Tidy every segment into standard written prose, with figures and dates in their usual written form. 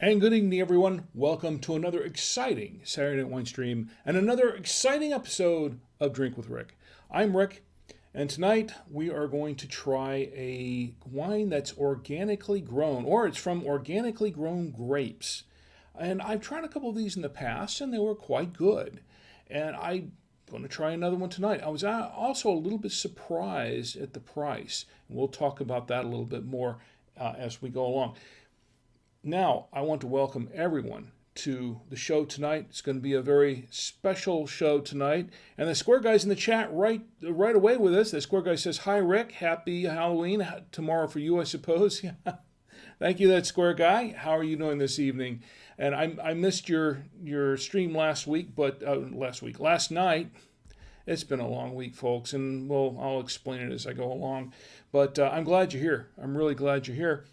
And good evening, everyone. Welcome to another exciting Saturday Night Winestream and another exciting episode of Drink with Rick. I'm Rick, and tonight we are going to try a wine that's organically grown, or it's from organically grown grapes. And I've tried a couple of these in the past, and they were quite good. And I'm going to try another one tonight. I was also a little bit surprised at the price, and we'll talk about that a little bit more as we go along. Now, I want to welcome everyone to the show tonight. It's going to be a very special show tonight. And the Square Guy's in the chat right away with us. The Square Guy says, "Hi, Rick. Happy Halloween tomorrow for you, I suppose." Thank you, that Square Guy. How are you doing this evening? And I missed your stream last night. It's been a long week, folks, and I'll explain it as I go along. But I'm glad you're here. I'm really glad you're here.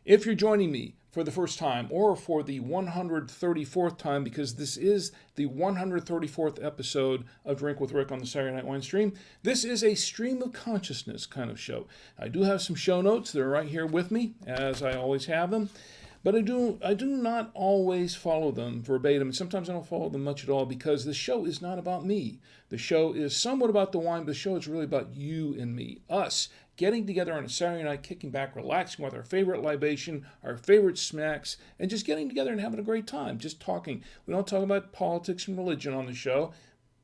If you're joining me for the first time or for the 134th time, because this is the 134th episode of Drink with Rick on the Saturday Night Wine Stream, this is a stream of consciousness kind of show. I do have some show notes. They're right here with me, as I always have them. But I do not always follow them verbatim, and sometimes I don't follow them much at all, because the show is not about me. The show is somewhat about the wine, but the show is really about you and me, us, getting together on a Saturday night, kicking back, relaxing with our favorite libation, our favorite snacks, and just getting together and having a great time, just talking. We don't talk about politics and religion on the show.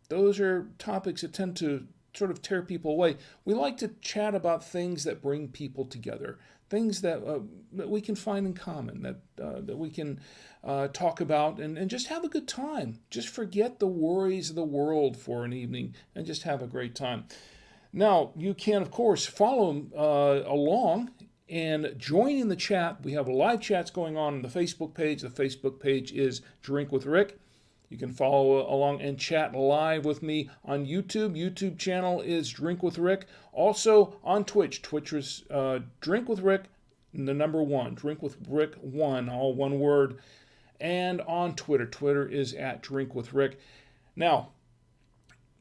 Those are topics that tend to sort of tear people away. We like to chat about things that bring people together, things that we can find in common, that we can talk about and just have a good time. Just forget the worries of the world for an evening and just have a great time. Now, you can, of course, follow along and join in the chat. We have live chats going on the Facebook page. The Facebook page is Drink with Rick. You can follow along and chat live with me on YouTube. YouTube channel is Drink with Rick. Also on Twitch. Twitch is Drink with Rick, the number 1. Drink with Rick 1, all one word. And on Twitter. Twitter is at Drink with Rick. Now,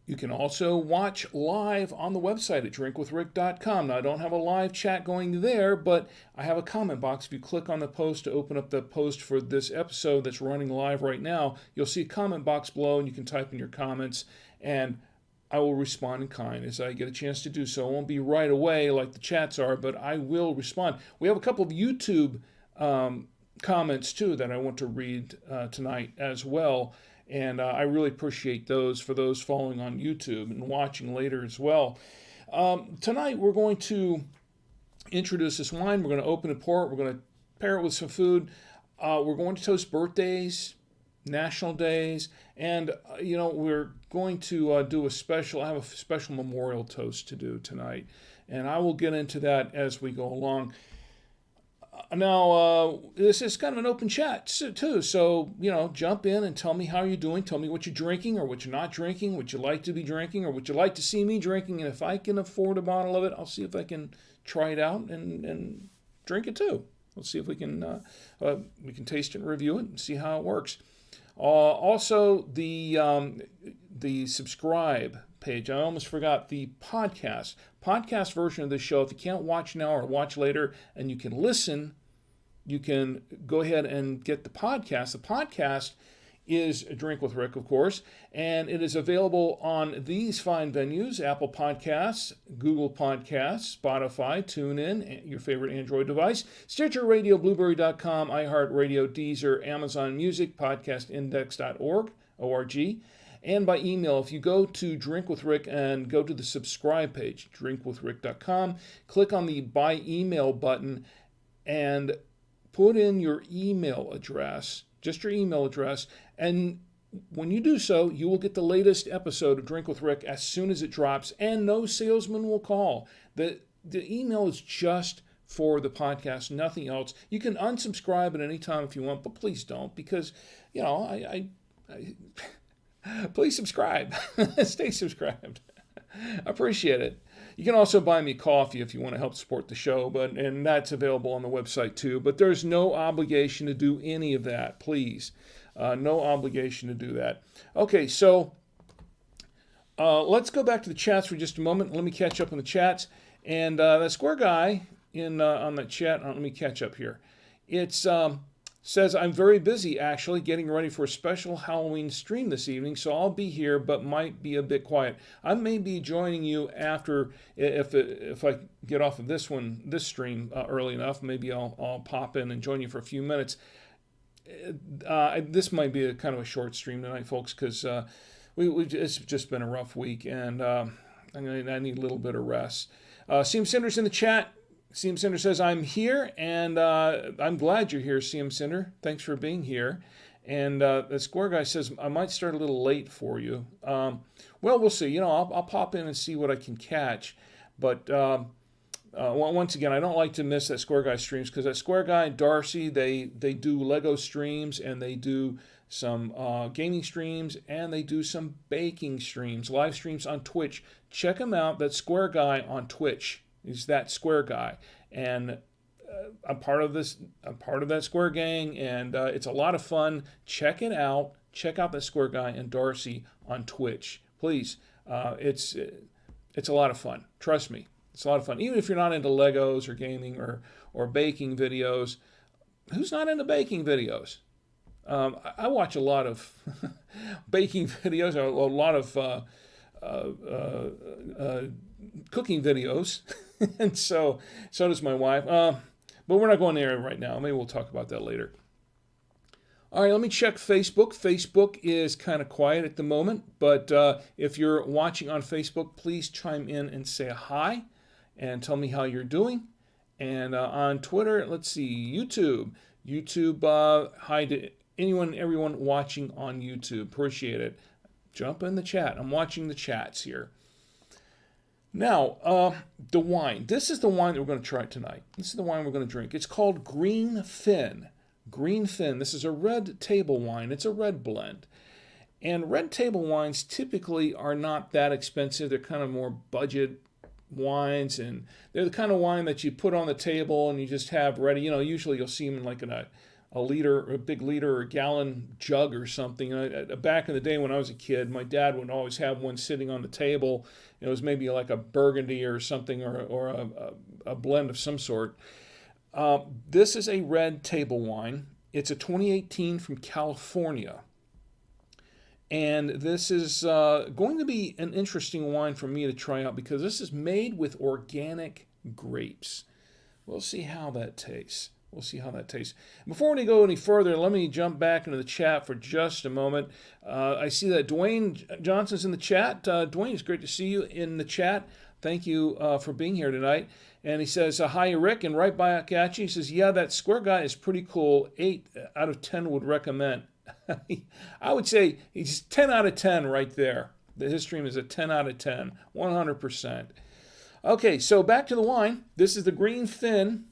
you can also watch live on the website at drinkwithrick.com. Now, I don't have a live chat going there, but I have a comment box. If you click on the post to open up the post for this episode that's running live right now, you'll see a comment box below, and you can type in your comments, and I will respond in kind as I get a chance to do so. It won't be right away like the chats are, but I will respond. We have a couple of YouTube comments, too, that I want to read tonight as well. And I really appreciate those for those following on YouTube and watching later as well. Tonight we're going to introduce this wine. We're going to open and pour it. We're going to pair it with some food. We're going to toast birthdays, national days, and we're going to do a special. I have a special memorial toast to do tonight, and I will get into that as we go along. Now, this is kind of an open chat, too, so, jump in and tell me how you're doing. Tell me what you're drinking or what you're not drinking, what you like to be drinking or what you like to see me drinking, and if I can afford a bottle of it, I'll see if I can try it out and drink it, too. Let's see if we can taste it and review it and see how it works. Also, the subscribe page. I almost forgot the podcast version of the show. If you can't watch now or watch later and you can listen, you can go ahead and get the podcast. The podcast is Drink with Rick, of course, and it is available on these fine venues: Apple Podcasts, Google Podcasts, Spotify, TuneIn, your favorite Android device, Stitcher Radio, Blueberry.com, iHeartRadio, Deezer, Amazon Music, podcastindex.org, O-R-G, and by email. If you go to Drink with Rick and go to the subscribe page, drinkwithrick.com, click on the By Email button and put in your email address, just your email address, and when you do so, you will get the latest episode of Drink with Rick as soon as it drops, and no salesman will call. The email is just for the podcast, nothing else. You can unsubscribe at any time if you want, but please don't, because, please subscribe. Stay subscribed. I appreciate it. You can also buy me coffee if you want to help support the show, and that's available on the website too. But there's no obligation to do any of that, please. No obligation to do that. Okay, so let's go back to the chats for just a moment. Let me catch up on the chats. And that Square Guy on the chat, let me catch up here. It's says, I'm very busy actually getting ready for a special Halloween stream this evening, so I'll be here but might be a bit quiet. I may be joining you after, if I get off of this stream early enough, maybe I'll pop in and join you for a few minutes. This might be a kind of a short stream tonight, folks, because it's just been a rough week, and I need a little bit of rest. CM Cinder's in the chat. CM Cinder says, I'm here, and I'm glad you're here, CM Cinder. Thanks for being here. And the Square Guy says, I might start a little late for you. Well, we'll see. You know, I'll pop in and see what I can catch. But once again, I don't like to miss that Square Guy streams, because that Square Guy, Darcy, they do Lego streams, and they do some gaming streams, and they do some baking streams, live streams on Twitch. Check them out. That Square Guy on Twitch. He's that Square Guy, and I'm part of that Square gang, and it's a lot of fun. Check it out. Check out that Square Guy and Darcy on Twitch, please. It's a lot of fun. Trust me, it's a lot of fun. Even if you're not into Legos or gaming or baking videos, who's not into baking videos? I watch a lot of baking videos, a lot of cooking videos, and so does my wife. But we're not going there right now. Maybe we'll talk about that later. All right, let me check Facebook. Facebook is kind of quiet at the moment, but if you're watching on Facebook, please chime in and say hi and tell me how you're doing. And on Twitter, let's see, YouTube. Hi to everyone watching on YouTube. Appreciate it. Jump in the chat. I'm watching the chats here. Now, the wine. This is the wine that we're going to try tonight. This is the wine we're going to drink. It's called Green Fin. Green Fin. This is a red table wine. It's a red blend. And red table wines typically are not that expensive. They're kind of more budget wines, and they're the kind of wine that you put on the table and you just have ready. You know, usually you'll see them in like in a liter, a big liter or gallon jug or something. Back in the day when I was a kid, my dad would always have one sitting on the table. It was maybe like a Burgundy or something, or a blend of some sort. This is a red table wine. It's a 2018 from California. And this is going to be an interesting wine for me to try out, because this is made with organic grapes. We'll see how that tastes. Before we go any further, let me jump back into the chat for just a moment. I see that Dwayne Johnson's in the chat. Dwayne, it's great to see you in the chat. Thank you for being here tonight. And he says, hi, Rick, and right back at you. He says, yeah, that Square Guy is pretty cool. 8 out of 10 would recommend. I would say he's 10 out of 10 right there. His stream is a 10 out of 10, 100%. Okay, so back to the wine. This is the Green Fin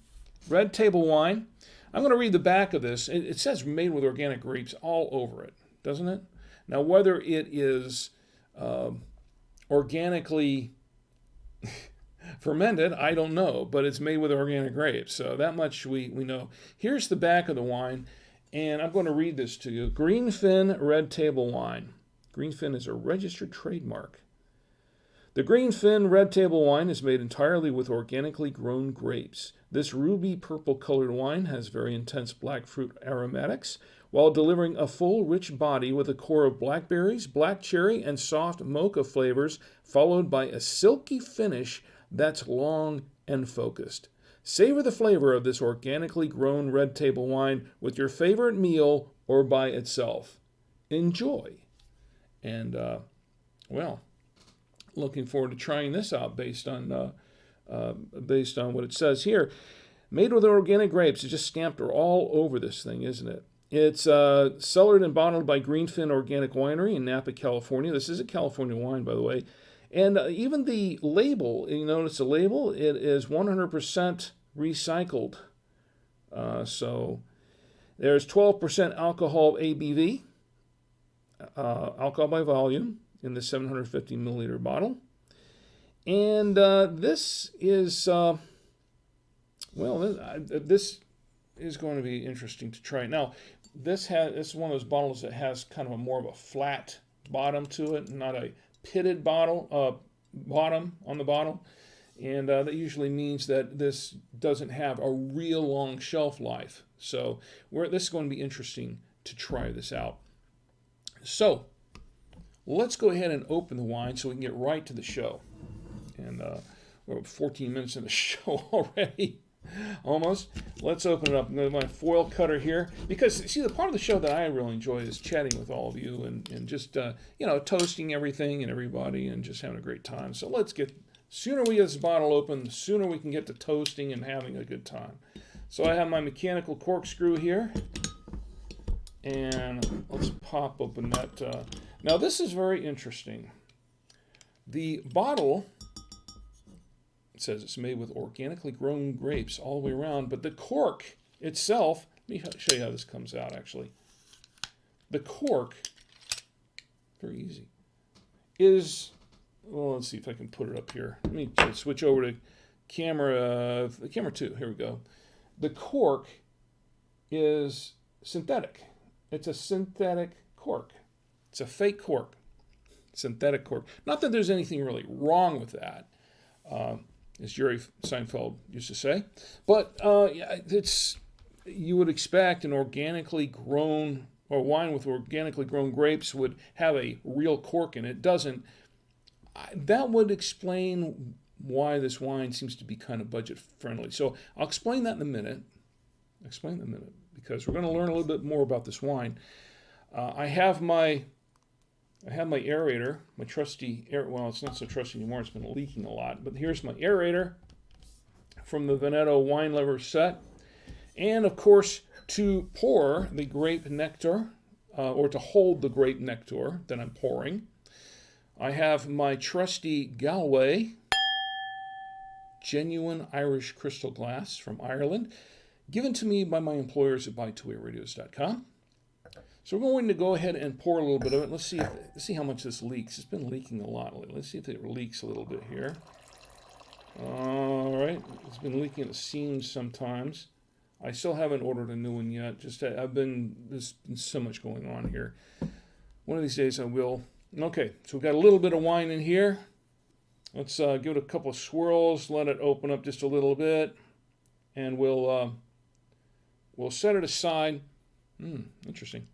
red table wine. I'm going to read the back of this. It says made with organic grapes all over it, doesn't it? Now, whether it is organically fermented, I don't know, but it's made with organic grapes, so that much we know. Here's the back of the wine, and I'm going to read this to you. Green Fin red table wine. Green Fin is a registered trademark. The Green Fin red table wine is made entirely with organically grown grapes. This ruby purple colored wine has very intense black fruit aromatics, while delivering a full, rich body with a core of blackberries, black cherry, and soft mocha flavors, followed by a silky finish that's long and focused. Savor the flavor of this organically grown red table wine with your favorite meal or by itself. Enjoy. And, well, looking forward to trying this out based on what it says here. Made with organic grapes. It's just stamped all over this thing, isn't it? It's cellared and bottled by Green Fin Organic Winery in Napa, California. This is a California wine, by the way. And even the label, you notice the label, it is 100% recycled. So there's 12% alcohol ABV, alcohol by volume, in the 750 milliliter bottle. And this is, this is going to be interesting to try. Now, this is one of those bottles that has kind of a more of a flat bottom to it, not a pitted bottom on the bottle. And that usually means that this doesn't have a real long shelf life. So this is going to be interesting to try this out. So let's go ahead and open the wine so we can get right to the show. And we're 14 minutes in the show already, almost. Let's open it up. I'm going to my foil cutter here. Because, see, the part of the show that I really enjoy is chatting with all of you and just, toasting everything and everybody and just having a great time. So sooner we get this bottle open, the sooner we can get to toasting and having a good time. So I have my mechanical corkscrew here. And let's pop open that. Now this is very interesting. The bottle, it says it's made with organically grown grapes all the way around, but the cork itself, let me show you how this comes out actually. The cork, very easy, is, well, let's see if I can put it up here. Let me switch over to camera 2. Here we go. The cork is synthetic. It's a synthetic cork. It's a fake cork. Synthetic cork. Not that there's anything really wrong with that, as Jerry Seinfeld used to say. But you would expect an organically grown, or wine with organically grown grapes would have a real cork in it. It doesn't. That would explain why this wine seems to be kind of budget friendly. So I'll explain that in a minute. Because we're going to learn a little bit more about this wine. I have my aerator, my trusty well, it's not so trusty anymore. It's been leaking a lot. But here's my aerator from the Veneto Wine Lover set, and of course to pour the grape nectar, or to hold the grape nectar that I'm pouring, I have my trusty Galway genuine Irish crystal glass from Ireland, given to me by my employers at buytwowayradios.com. So we're going to go ahead and pour a little bit of it. Let's see how much this leaks. It's been leaking a lot lately. Let's see if it leaks a little bit here. All right, it's been leaking at the seams sometimes. I still haven't ordered a new one yet. There's been so much going on here. One of these days I will. Okay, so we've got a little bit of wine in here. Let's give it a couple of swirls, let it open up just a little bit, and we'll set it aside. Interesting.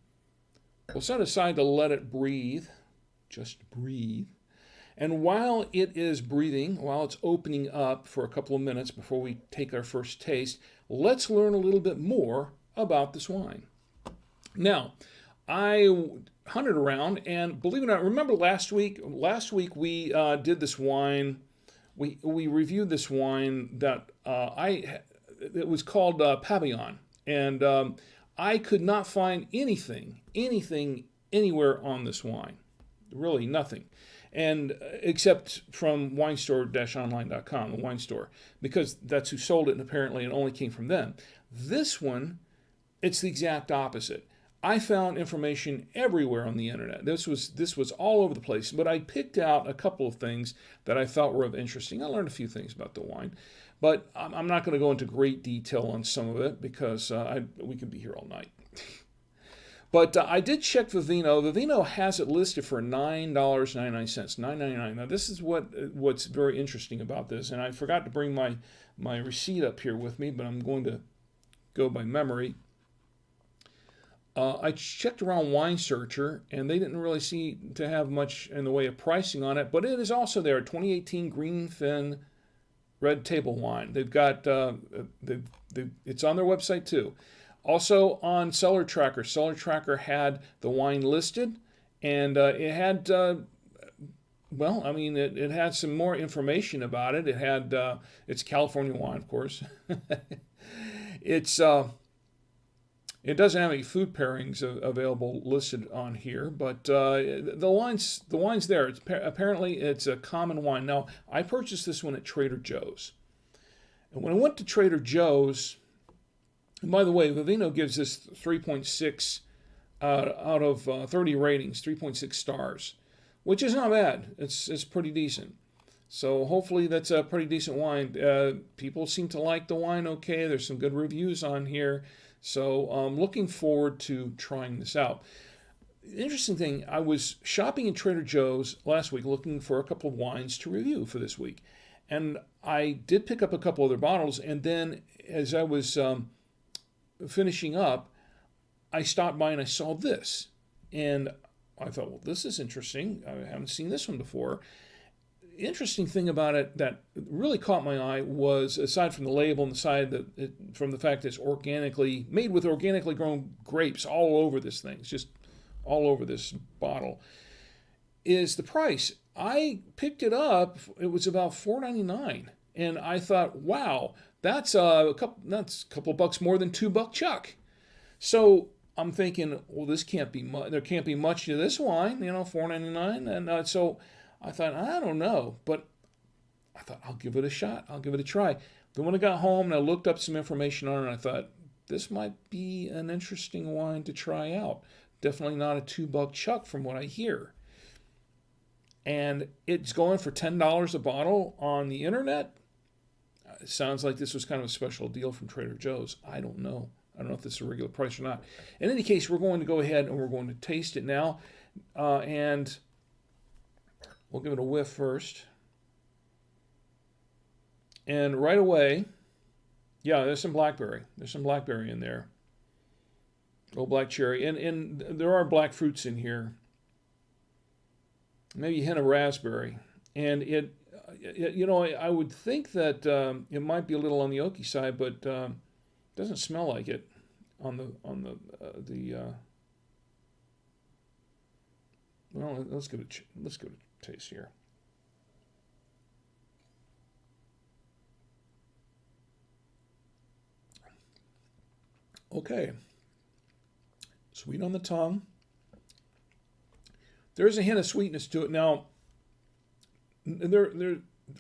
We'll set it aside to let it breathe. Just breathe. And while it is breathing, while it's opening up for a couple of minutes before we take our first taste, let's learn a little bit more about this wine. Now, I hunted around, and believe it or not, remember last week we did this wine. We reviewed this wine that it was called Pairings, and I could not find anything anywhere on this wine, really nothing, and except from winestore-online.com, the wine store, because that's who sold it, and apparently it only came from them. This one, it's the exact opposite. I found information everywhere on the internet. This was all over the place, but I picked out a couple of things that I thought were of interesting. I learned a few things about the wine, but I'm not going to go into great detail on some of it because we could be here all night. But I did check Vivino. Vivino has it listed for $9.99, $9.99. Now this is what's very interesting about this, and I forgot to bring my receipt up here with me, but I'm going to go by memory. I checked around Wine Searcher, and they didn't really seem to have much in the way of pricing on it, but it is also there, 2018 Greenfin Red Table Wine. They've got, it's on their website too. Also on Cellar Tracker. Cellar Tracker had the wine listed, and it had, it had some more information about it. It had, it's California wine, of course. It doesn't have any food pairings available listed on here, but the wine's there. Apparently, it's a common wine. Now, I purchased this one at Trader Joe's. And when I went to Trader Joe's, and by the way, Vivino gives this 3.6 out of 30 ratings, 3.6 stars, which is not bad. It's pretty decent. So hopefully that's a pretty decent wine. People seem to like the wine okay. There's some good reviews on here. So I'm looking forward to trying this out. Interesting thing, I was shopping at Trader Joe's last week looking for a couple of wines to review for this week. And I did pick up a couple other bottles, and then as I was finishing up, I stopped by and I saw this. And I thought, well, this is interesting. I haven't seen this one before. Interesting thing about it that really caught my eye was, aside from the label and the side that from the fact that it's organically made with organically grown grapes all over this thing, it's just all over this bottle, is the price. I picked it up. It was about $4.99, and I thought, wow, that's a couple of bucks more than $2 chuck. So I'm thinking, well, this can't be much. There can't be much to this wine, $4.99, and so I thought, I don't know, but I thought, I'll give it a shot. I'll give it a try. Then when I got home and I looked up some information on it, I thought, this might be an interesting wine to try out. Definitely not a $2 chuck from what I hear. And it's going for $10 a bottle on the internet. It sounds like this was kind of a special deal from Trader Joe's. I don't know. I don't know if this is a regular price or not. In any case, we're going to go ahead and we're going to taste it now. And we'll give it a whiff first. And right away, yeah, there's some blackberry. There's some blackberry in there. Oh, black cherry. And there are black fruits in here. Maybe a hint of raspberry. And it I would think that it might be a little on the oaky side, but it doesn't smell like it on the well, let's give it a taste here. Okay. Sweet on the tongue. There is a hint of sweetness to it. Now, there's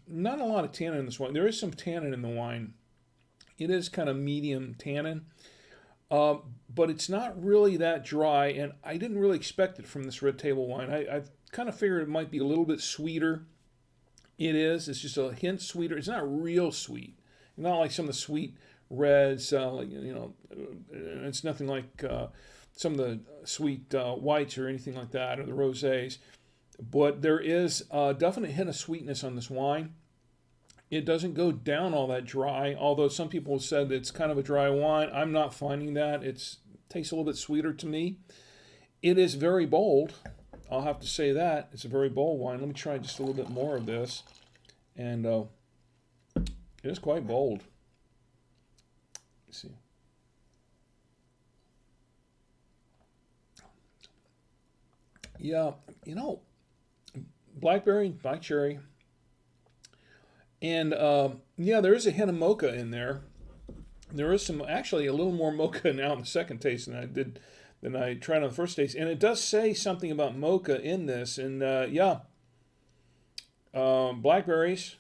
not a lot of tannin in this wine. There is some tannin in the wine. It is kind of medium tannin, but it's not really that dry, and I didn't really expect it from this red table wine. I kind of figured it might be a little bit sweeter. It is. It's just a hint sweeter. It's not real sweet. Not like some of the sweet reds. It's nothing like some of the sweet whites or anything like that, or the rosés. But there is a definite hint of sweetness on this wine. It doesn't go down all that dry, although some people have said it's kind of a dry wine. I'm not finding that. It tastes a little bit sweeter to me. It is very bold. I'll have to say that. It's a very bold wine. Let me try just a little bit more of this. And it is quite bold. Let's see. Yeah, blackberry, black cherry. And yeah, there is a hint of mocha in there. There is actually a little more mocha now in the second taste than I tried on the first taste. And it does say something about mocha in this. And yeah, blackberries,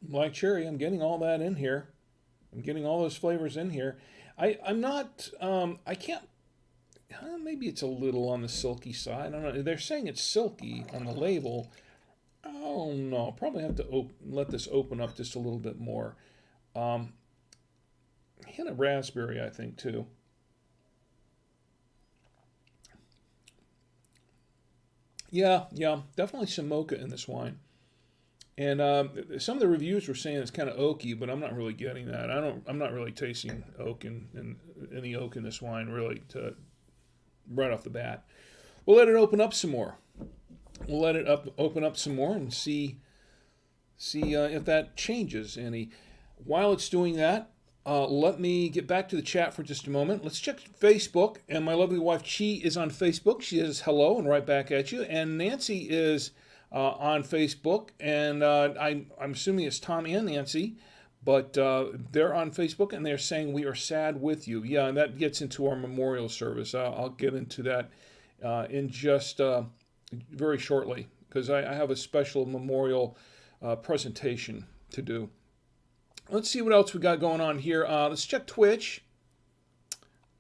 black cherry, I'm getting all that in here. I'm getting all those flavors in here. I'm not, I can't, maybe it's a little on the silky side. I don't know. They're saying it's silky on the label. Oh no, probably have to let this open up just a little bit more. Hint of raspberry, I think, too. Yeah, definitely some mocha in this wine. And some of the reviews were saying it's kind of oaky, but I'm not really getting that. I'm not really tasting oak and any oak in this wine really right off the bat. We'll let it open up some more. We'll let it open up some more and see if that changes any. While it's doing that, let me get back to the chat for just a moment. Let's check Facebook, and my lovely wife Chi is on Facebook. She says hello and right back at you. And Nancy is on Facebook, and I'm assuming it's Tom and Nancy, but they're on Facebook, and they're saying we are sad with you. Yeah, and that gets into our memorial service. I'll get into that in just very shortly, because I have a special memorial presentation to do. Let's see what else we got going on here. Let's check Twitch.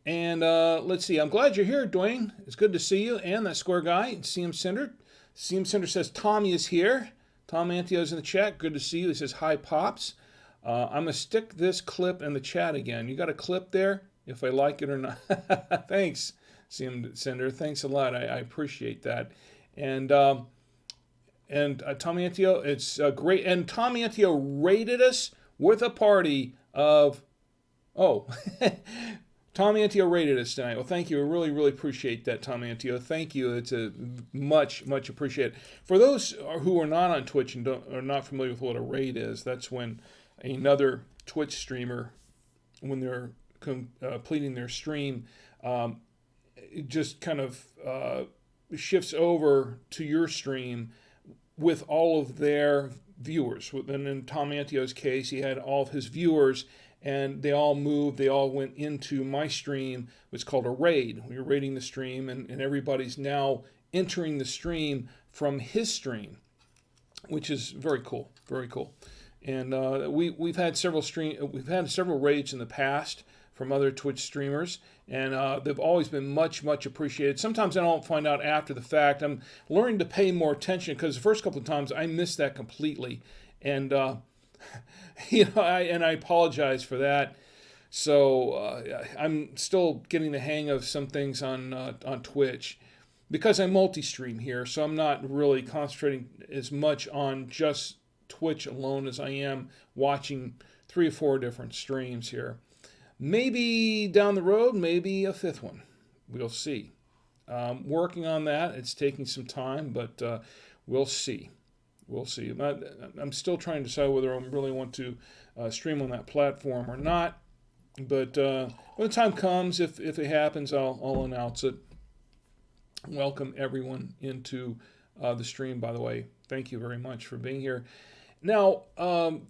And let's see. I'm glad you're here, Dwayne. It's good to see you. And that square guy, CM Cinder. CM Cinder says Tommy is here. Tom Antio's in the chat. Good to see you. He says, hi, Pops. I'm going to stick this clip in the chat again. You got a clip there? If I like it or not. Thanks, CM Cinder. Thanks a lot. I appreciate that. And And Tommy Antio, it's great. And Tommy Antio rated us with a party of, oh, Tommy Antio rated us tonight. Well, thank you. I really, really appreciate that, Tommy Antio. Thank you. It's a much, much appreciated. For those who are not on Twitch and are not familiar with what a raid is, that's when another Twitch streamer, when they're completing their stream, it just kind of shifts over to your stream with all of their viewers. And in Tom Antio's case, he had all of his viewers, and they all moved. They all went into my stream. It's called a raid. We were raiding the stream, and everybody's now entering the stream from his stream, which is very cool. Very cool. And we've had several raids in the past from other Twitch streamers, and they've always been much, much appreciated. Sometimes I don't find out after the fact. I'm learning to pay more attention because the first couple of times I missed that completely, and I apologize for that. So I'm still getting the hang of some things on Twitch because I multi-stream here, so I'm not really concentrating as much on just Twitch alone as I am watching 3 or 4 different streams here. Maybe down the road, maybe a 5th one. We'll see. Working on that. It's taking some time, but we'll see. We'll see. I'm still trying to decide whether I really want to stream on that platform or not. But when the time comes, if it happens, I'll announce it. Welcome everyone into the stream, by the way. Thank you very much for being here. Now,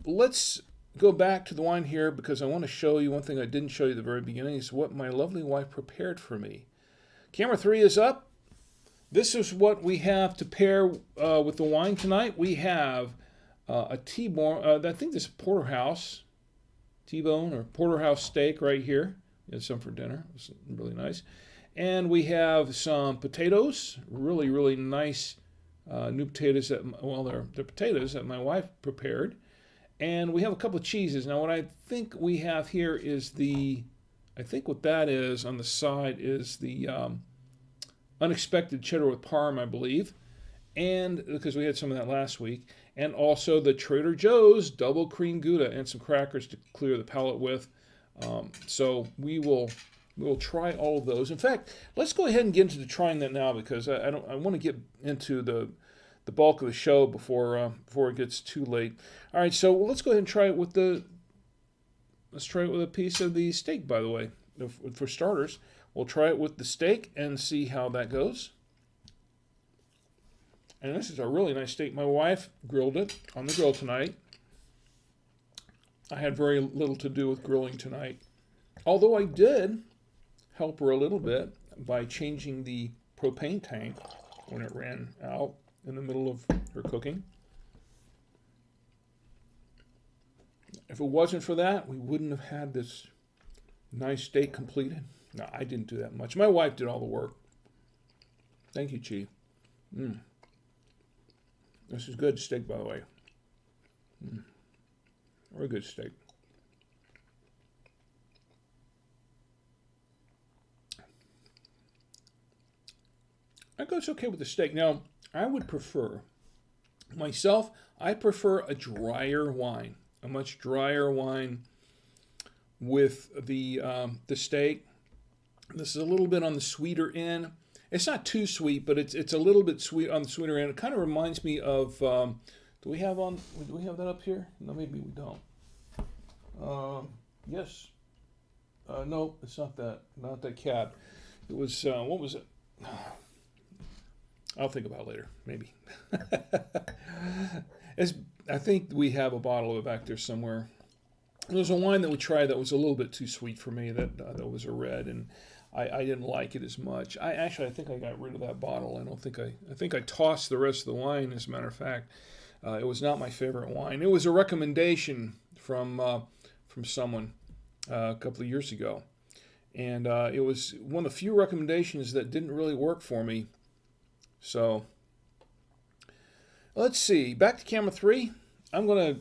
let's go back to the wine here because I want to show you one thing I didn't show you at the very beginning is what my lovely wife prepared for me. Camera 3 is up. This is what we have to pair with the wine tonight. We have a T-bone, I think this is porterhouse, T-bone or porterhouse steak right here. We had some for dinner. It was really nice. And we have some potatoes, really, really nice new potatoes they're potatoes that my wife prepared. And we have a couple of cheeses. Now, what I think we have here is I think what that is on the side is the unexpected cheddar with parm, I believe. And because we had some of that last week. And also the Trader Joe's double cream Gouda and some crackers to clear the palate with. So we will try all of those. In fact, let's go ahead and get into the trying that now because I want to get into the bulk of the show before it gets too late. All right, so let's go ahead and try it with a piece of the steak, by the way. For starters, we'll try it with the steak and see how that goes. And this is a really nice steak. My wife grilled it on the grill tonight. I had very little to do with grilling tonight, although I did help her a little bit by changing the propane tank when it ran out in the middle of her cooking. If it wasn't for that, we wouldn't have had this nice steak completed. No, I didn't do that much. My wife did all the work. Thank you, Chief. This is good steak, by the way. Very good steak. I go, it's okay with the steak. Now, I would prefer, myself, I prefer a drier wine, a much drier wine with the steak. This is a little bit on the sweeter end. It's not too sweet, but it's a little bit sweet on the sweeter end. It kind of reminds me of, do we have that up here? No, maybe we don't. Yes. No, it's not that cab. It was, what was it? I'll think about it later, maybe. I think we have a bottle of it back there somewhere. There was a wine that we tried that was a little bit too sweet for me. That was a red, and I didn't like it as much. I think I got rid of that bottle. I think I tossed the rest of the wine. As a matter of fact, it was not my favorite wine. It was a recommendation from someone a couple of years ago, and it was one of the few recommendations that didn't really work for me. So, let's see. Back to camera 3. I'm going to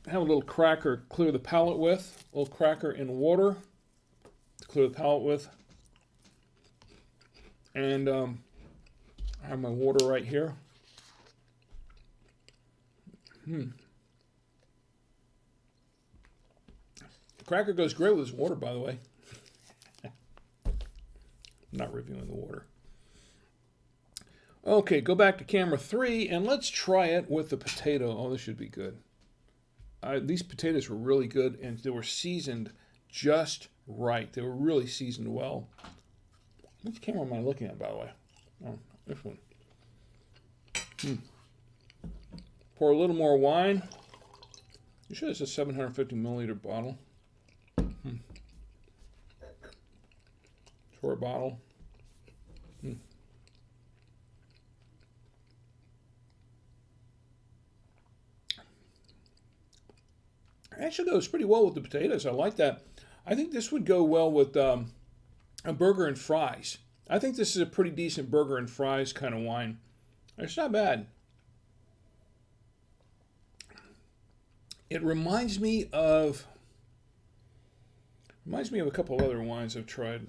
have a little cracker clear the palate with. A little cracker in water to clear the palate with. And I have my water right here. The cracker goes great with this water, by the way. I'm not reviewing the water. Okay, go back to camera 3, and let's try it with the potato. Oh, this should be good. These potatoes were really good, and they were seasoned just right. They were really seasoned well. Which camera am I looking at, by the way? Oh, this one. Pour a little more wine. You sure it's a 750 milliliter bottle? Short bottle. Actually goes pretty well with the potatoes. I like that. I think this would go well with a burger and fries. I think this is a pretty decent burger and fries kind of wine. It's not bad. It reminds me of a couple of other wines I've tried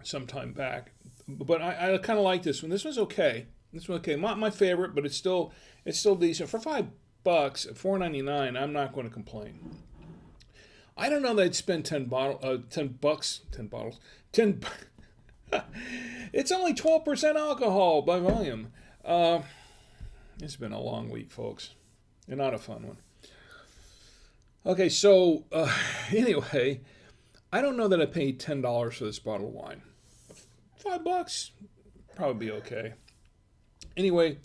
some time back. But I kind of like this one. This one's okay. This one's okay. Not my favorite, but it's still decent. For $5, $4.99, I'm not going to complain. I don't know that I'd spend 10 bottles. It's only 12% alcohol by volume. It's been a long week, folks, and not a fun one. Okay, so anyway, I don't know that I paid $10 for this bottle of wine. $5, probably be okay. Anyway,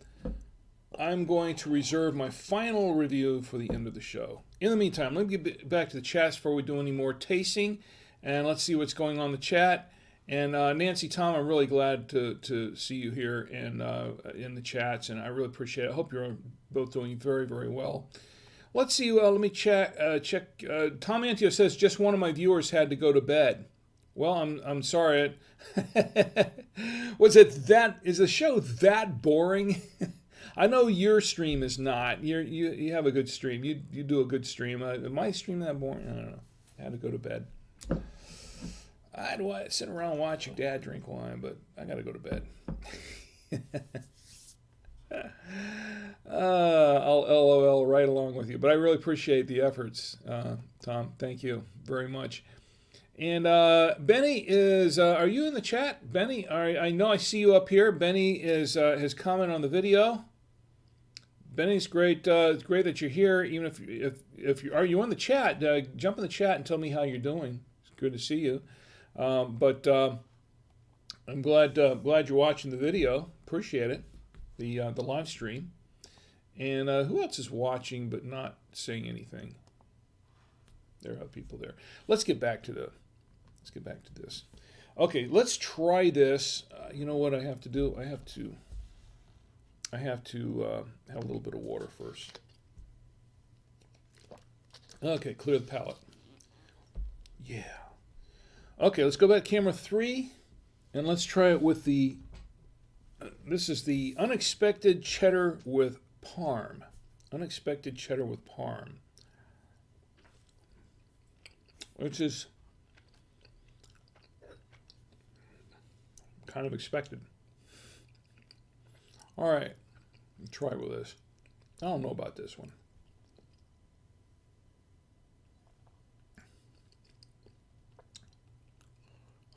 I'm going to reserve my final review for the end of the show. In the meantime, let me get back to the chats before we do any more tasting, and let's see what's going on in the chat. And Nancy, Tom, I'm really glad to see you here in the chats, and I really appreciate it. I hope you're both doing very, very well. Let's see. Let me check. Tom Antio says just one of my viewers had to go to bed. Well, I'm sorry. Was it that? Is the show that boring? I know your stream is not. You have a good stream. You do a good stream. My stream that boring? I don't know. I had to go to bed. I'd sit around watching Dad drink wine, but I got to go to bed. I'll LOL right along with you, but I really appreciate the efforts, Tom. Thank you very much. And Benny is, are you in the chat? Benny, I know I see you up here. Benny has commented on the video. Benny's great. It's great that you're here. Even if you are you in the chat, jump in the chat and tell me how you're doing. It's good to see you. But I'm glad you're watching the video. Appreciate it. The live stream. And who else is watching but not saying anything? There are people there. Let's get back to this. Okay, let's try this. You know what I have to do? I have to have a little bit of water first. Okay, clear the palate. Yeah. Okay, let's go back to camera 3, and let's try it with the. This is the unexpected cheddar with parm. Unexpected cheddar with parm, which is kind of expected. All right, try with this. I don't know about this one.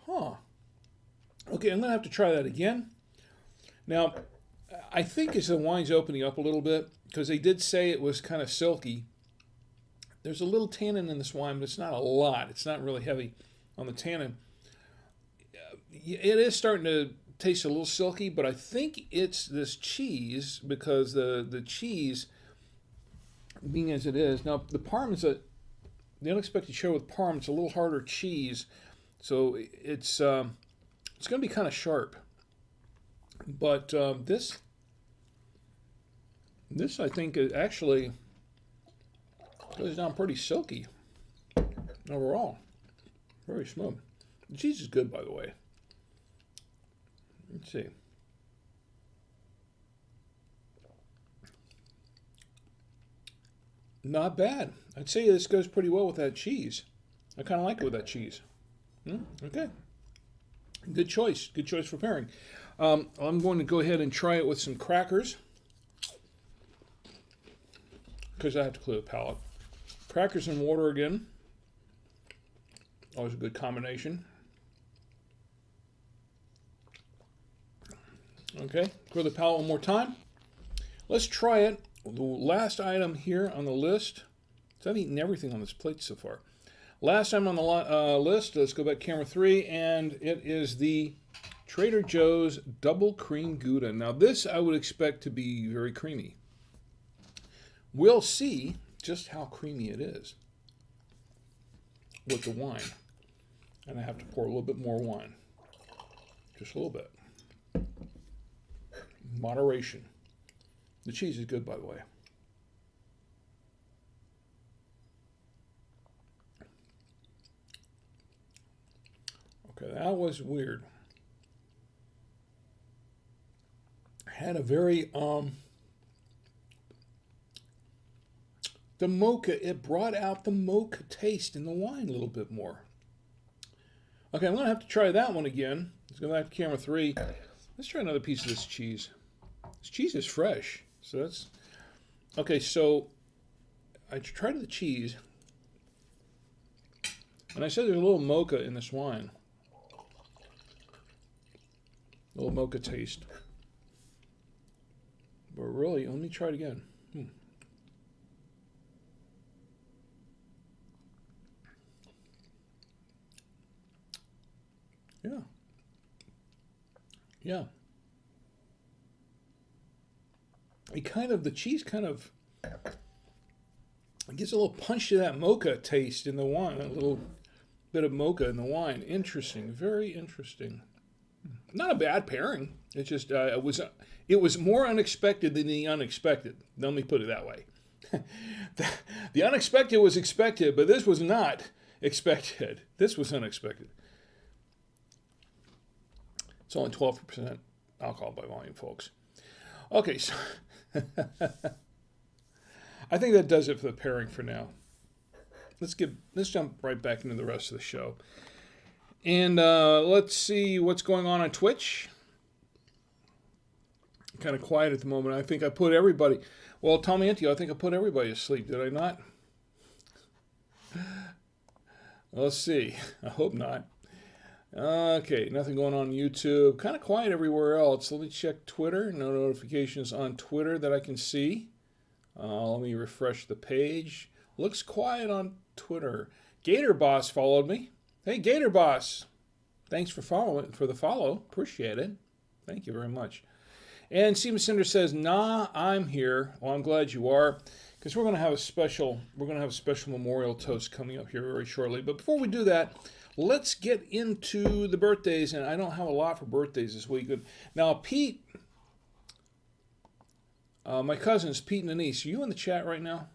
Huh. Okay, I'm going to have to try that again. Now, I think as the wine's opening up a little bit, because they did say it was kind of silky, there's a little tannin in this wine, but it's not a lot. It's not really heavy on the tannin. It is starting to taste a little silky, but I think it's this cheese, because the cheese, being as it is, now the parm is the unexpected cheddar with parm. It's a little harder cheese, so it's going to be kind of sharp. But this I think is actually goes down pretty silky overall. Very smooth. The cheese is good, by the way. Let's see. Not bad. I'd say this goes pretty well with that cheese. I kind of like it with that cheese. Okay. Good choice. Good choice for pairing. I'm going to go ahead and try it with some crackers. because I have to clear the palate. Crackers and water again. Always a good combination. Okay, clear the palate one more time. Let's try it. The last item here on the list. So I've eaten everything on this plate so far. Last time on the list, let's go back to camera 3, and it is the Trader Joe's Double Cream Gouda. Now this I would expect to be very creamy. We'll see just how creamy it is with the wine. And I have to pour a little bit more wine. Just a little bit. Moderation. The cheese is good, by the way. Okay, that was weird. Had a very the mocha, it brought out the mocha taste in the wine a little bit more. Okay, I'm gonna have to try that one again. Let's go back to camera 3. Let's try another piece of this cheese. This cheese is fresh, so that's okay. So I tried the cheese, and I said there's a little mocha in this wine, a little mocha taste. But really, let me try it again. Yeah. Yeah. The cheese kind of gives a little punch to that mocha taste in the wine, a little bit of mocha in the wine. Interesting, very interesting. Not a bad pairing. It's just it was more unexpected than the unexpected. Let me put it that way. The unexpected was expected, but this was not expected. This was unexpected. It's only 12% alcohol by volume, folks. Okay, so I think that does it for the pairing for now. Let's jump right back into the rest of the show. And let's see what's going on Twitch. Kind of quiet at the moment. I think I put everybody, well, Tommy Antio, I think I put everybody asleep, did I not? Let's see. I hope not. Okay, nothing going on YouTube. Kind of quiet everywhere else. Let me check Twitter. No notifications on Twitter that I can see. Let me refresh the page. Looks quiet on Twitter. Gator Boss followed me. Hey, Gator Boss. Thanks for the follow. Appreciate it. Thank you very much. And Steven Cinder says, "Nah, I'm here." Well, I'm glad you are, because we're going to have a special memorial toast coming up here very shortly. But before we do that, let's get into the birthdays, and I don't have a lot for birthdays this week. Now, Pete, my cousins, Pete and Denise, are you in the chat right now?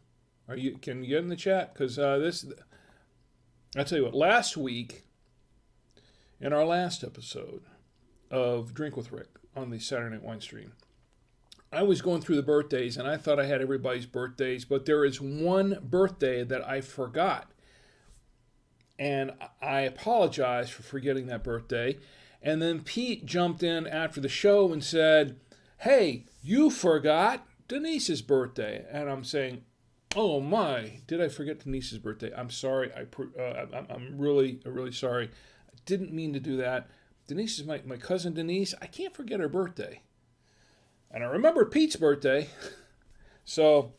Can you get in the chat? Because I tell you what, last week, in our last episode of Drink with Rick on the Saturday Night Wine Stream, I was going through the birthdays, and I thought I had everybody's birthdays, but there is one birthday that I forgot. And I apologize for forgetting that birthday. And then Pete jumped in after the show and said, "Hey, you forgot Denise's birthday." And I'm saying, "Oh my, did I forget Denise's birthday? I'm sorry. I'm really sorry. I didn't mean to do that. Denise is my cousin Denise. I can't forget her birthday. And I remember Pete's birthday." So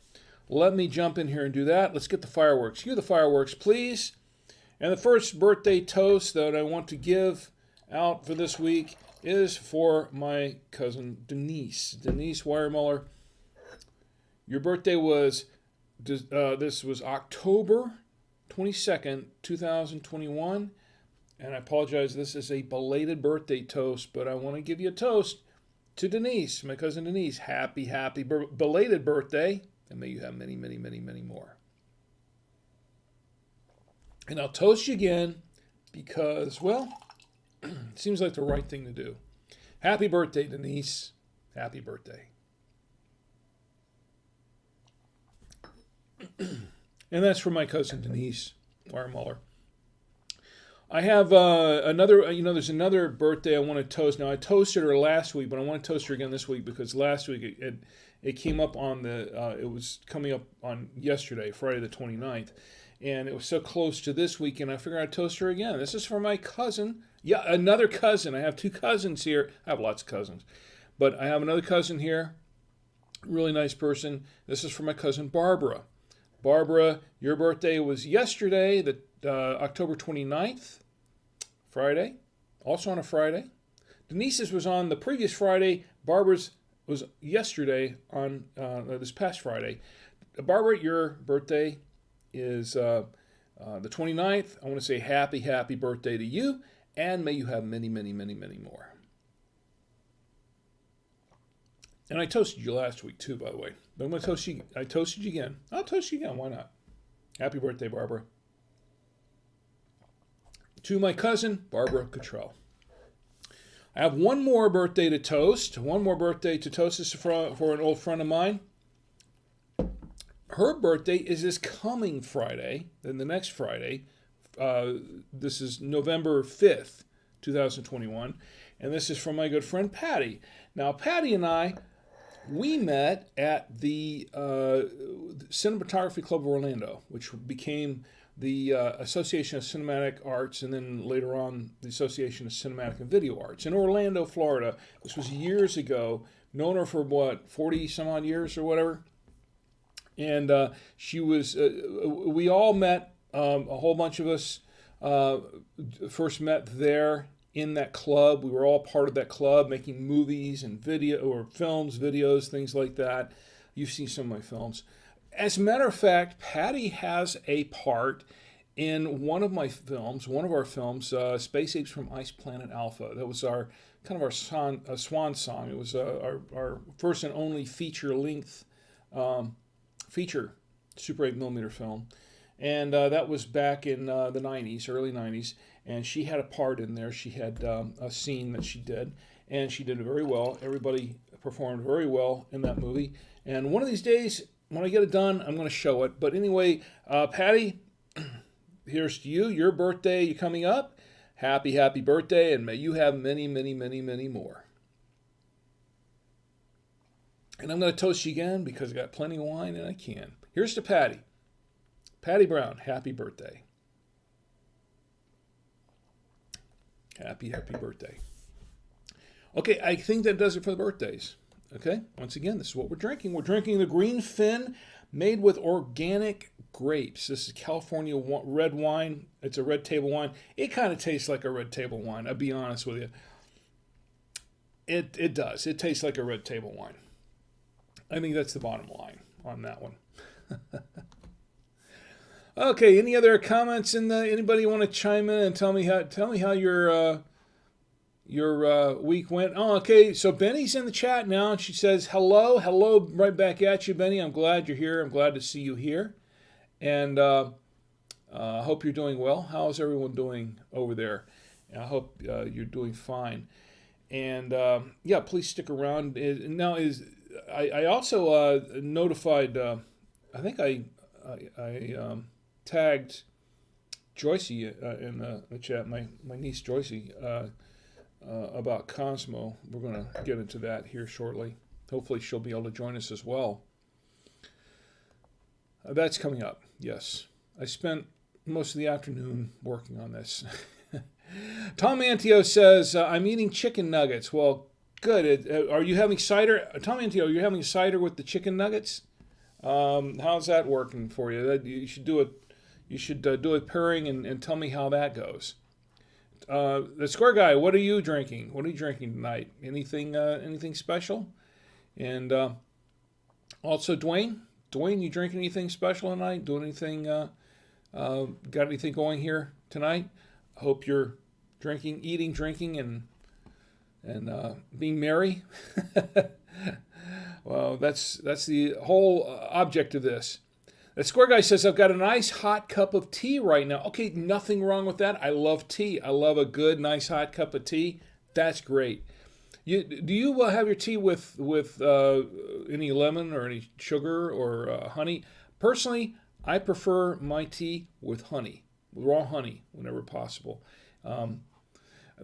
let me jump in here and do that. Let's get the fireworks. Cue the fireworks, please. And the first birthday toast that I want to give out for this week is for my cousin Denise. Denise Weiermuller, your birthday was, this was October 22nd, 2021. And I apologize, this is a belated birthday toast, but I want to give you a toast to Denise, my cousin Denise. Happy belated birthday, and may you have many, many, many, many more. And I'll toast you again because, well, it seems like the right thing to do. Happy birthday, Denise. Happy birthday. And that's for my cousin Denise Weiermuller. I have there's another birthday I want to toast. Now, I toasted her last week, but I want to toast her again this week because last week It came up on the, it was coming up on yesterday, Friday the 29th. And it was so close to this weekend, I figured I'd toast her again. This is for my cousin. Yeah, another cousin. I have two cousins here. I have lots of cousins. But I have another cousin here. Really nice person. This is for my cousin Barbara. Barbara, your birthday was yesterday, October 29th, Friday. Also on a Friday. Denise's was on the previous Friday. Barbara's was yesterday on this past Friday. Barbara, your birthday is the 29th. I want to say happy birthday to you, and may you have many, many, many, many more. And I toasted you last week too, by the way. But I'm going to toast you. I toasted you again. I'll toast you again. Why not? Happy birthday, Barbara. To my cousin, Barbara Cottrell. I have one more birthday to toast. One more birthday to toast. This is for an old friend of mine. Her birthday is this coming Friday, then the next Friday. This is November 5th, 2021. And this is from my good friend Patty. Now, Patty and I, we met at the Cinematography Club of Orlando, which became the Association of Cinematic Arts, and then later on the Association of Cinematic and Video Arts in Orlando, Florida. This was years ago. Known her for what, 40 some odd years or whatever. And she was, we all met, a whole bunch of us first met there in that club. We were all part of that club, making movies and video or films, videos, things like that. You've seen some of my films. As a matter of fact, Patty has a part in one of my films, one of our films, Space Apes from Ice Planet Alpha. That was our kind of our swan song. It was our first and only feature-length feature Super 8mm film. And that was back in the 90s, early 90s. And she had a part in there. She had a scene that she did. And she did it very well. Everybody performed very well in that movie. And one of these days, when I get it done, I'm going to show it. But anyway, Patty, here's to you. Your birthday coming up. Happy birthday. And may you have many, many, many, many more. And I'm going to toast you again because I got plenty of wine and I can. Here's to Patty. Patty Brown, happy birthday. Happy birthday. Okay, I think that does it for the birthdays. Okay, once again, this is what we're drinking. We're drinking the Green Fin made with organic grapes. This is California red wine. It's a red table wine. It kind of tastes like a red table wine, I'll be honest with you. It does. It tastes like a red table wine. I think that's the bottom line on that one. Okay, any other comments? Anybody want to chime in and tell me how your week went? Oh, okay. So Benny's in the chat now, and she says hello, right back at you, Benny. I'm glad you're here. I'm glad to see you here, and hope you're doing well. How's everyone doing over there? I hope you're doing fine. And yeah, please stick around. Now I also notified. I think I tagged Joycey in the chat, my niece Joycey, about Cosmo. We're going to get into that here shortly. Hopefully she'll be able to join us as well. That's coming up, yes. I spent most of the afternoon working on this. Tom Antio says, I'm eating chicken nuggets. Well, good. Are you having cider? Tom Antio, are you having cider with the chicken nuggets? How's that working for you? You should do it. You should do a pairing and tell me how that goes. The Square Guy, what are you drinking? What are you drinking tonight? Anything special? And also Dwayne, you drinking anything special tonight? Doing anything? Got anything going here tonight? I hope you're eating, drinking, and being merry. Well, that's the whole object of this. The Square Guy says, I've got a nice hot cup of tea right now. Okay, nothing wrong with that. I love tea. I love a good, nice hot cup of tea. That's great. Do you have your tea with any lemon or any sugar or honey? Personally, I prefer my tea with honey, raw honey, whenever possible.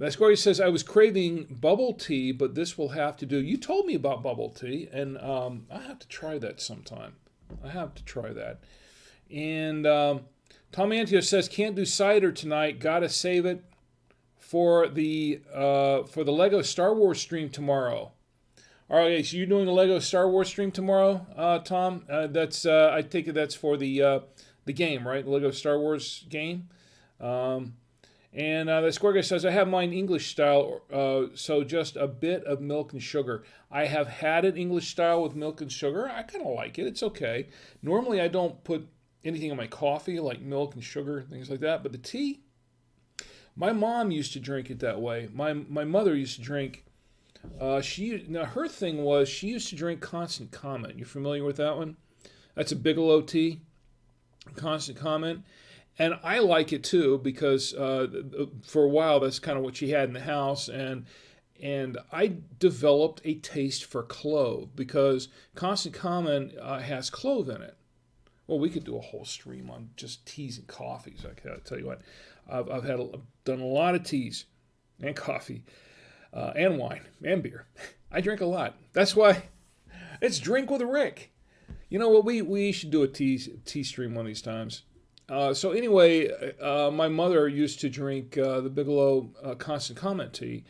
That Squirty says, I was craving bubble tea, but this will have to do. You told me about bubble tea, and I have to try that sometime. I have to try that. And Tom Antio says, can't do cider tonight. Gotta save it for the Lego Star Wars stream tomorrow. All right, so you're doing a Lego Star Wars stream tomorrow, Tom? That's I take it that's for the game, right? The Lego Star Wars game. And the Square Guy says, I have mine English style, so just a bit of milk and sugar. I have had it English style with milk and sugar. I kind of like it. It's okay. Normally, I don't put anything in my coffee, like milk and sugar, things like that. But the tea, my mom used to drink it that way. My mother used to drink, her thing was she used to drink Constant Comment. You familiar with that one? That's a Bigelow tea, Constant Comment. And I like it too because for a while that's kind of what she had in the house, and I developed a taste for clove because Constant Comment has clove in it. Well, we could do a whole stream on just teas and coffees. I can tell you what, I've done a lot of teas and coffee and wine and beer. I drink a lot. That's why it's Drink with Rick. You know what? We should do a tea stream one of these times. So anyway, my mother used to drink the Bigelow Constant Comment tea,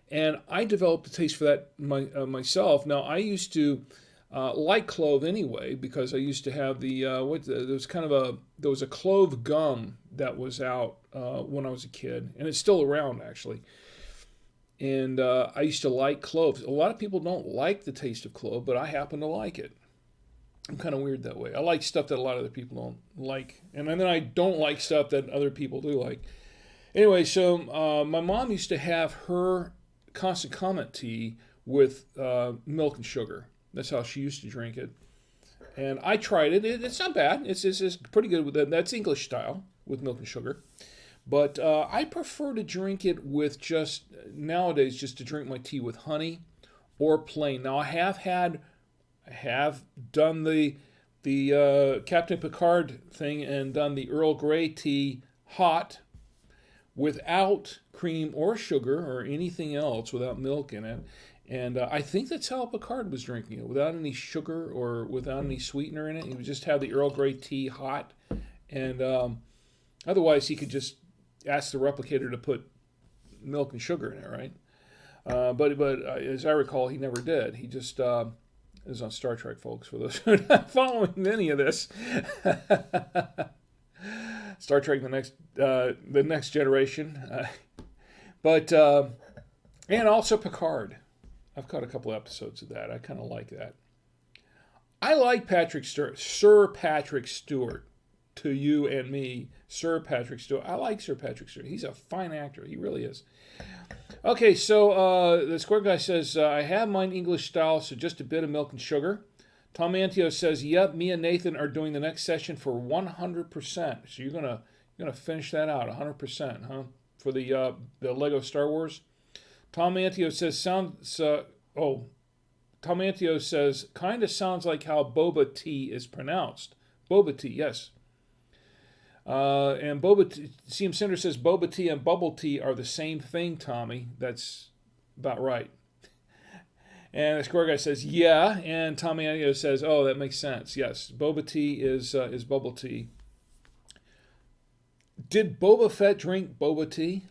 and I developed a taste for that myself. Now, I used to like clove anyway because I used to have there was a clove gum that was out when I was a kid, and it's still around actually. And I used to like cloves. A lot of people don't like the taste of clove, but I happen to like it. I'm kind of weird that way. I like stuff that a lot of other people don't like. And then I don't like stuff that other people do like. Anyway, so my mom used to have her Constant Comment tea with milk and sugar. That's how she used to drink it. And I tried it. It's not bad. It's pretty good with that. That's English style with milk and sugar. But I prefer to drink it with nowadays, just to drink my tea with honey or plain. Now, I have done the Captain Picard thing and done the Earl Grey tea hot without cream or sugar or anything else, without milk in it. And I think that's how Picard was drinking it, without any sugar or without any sweetener in it. He would just have the Earl Grey tea hot. And otherwise, he could just ask the replicator to put milk and sugar in it, right? But as I recall, he never did. He just... This is on Star Trek, folks, for those who are not following any of this. Star Trek, the next generation. And also Picard. I've caught a couple episodes of that. I kind of like that. I like Sir Patrick Stewart. To you and me, Sir Patrick Stewart. I like Sir Patrick Stewart. He's a fine actor. He really is. Okay, so the Square Guy says, I have mine English style, so just a bit of milk and sugar. Tom Antio says, yep, me and Nathan are doing the next session for 100%. So you're gonna finish that out, 100%, huh? For the Lego Star Wars. Tom Antio says, Tom Antio says, kind of sounds like how boba tea is pronounced. Boba tea, yes. And CM Cinder says boba tea and bubble tea are the same thing, Tommy. That's about right. And the Square Guy says, yeah. And Tommy Anio says, oh, that makes sense. Yes, boba tea is bubble tea. Did Boba Fett drink boba tea?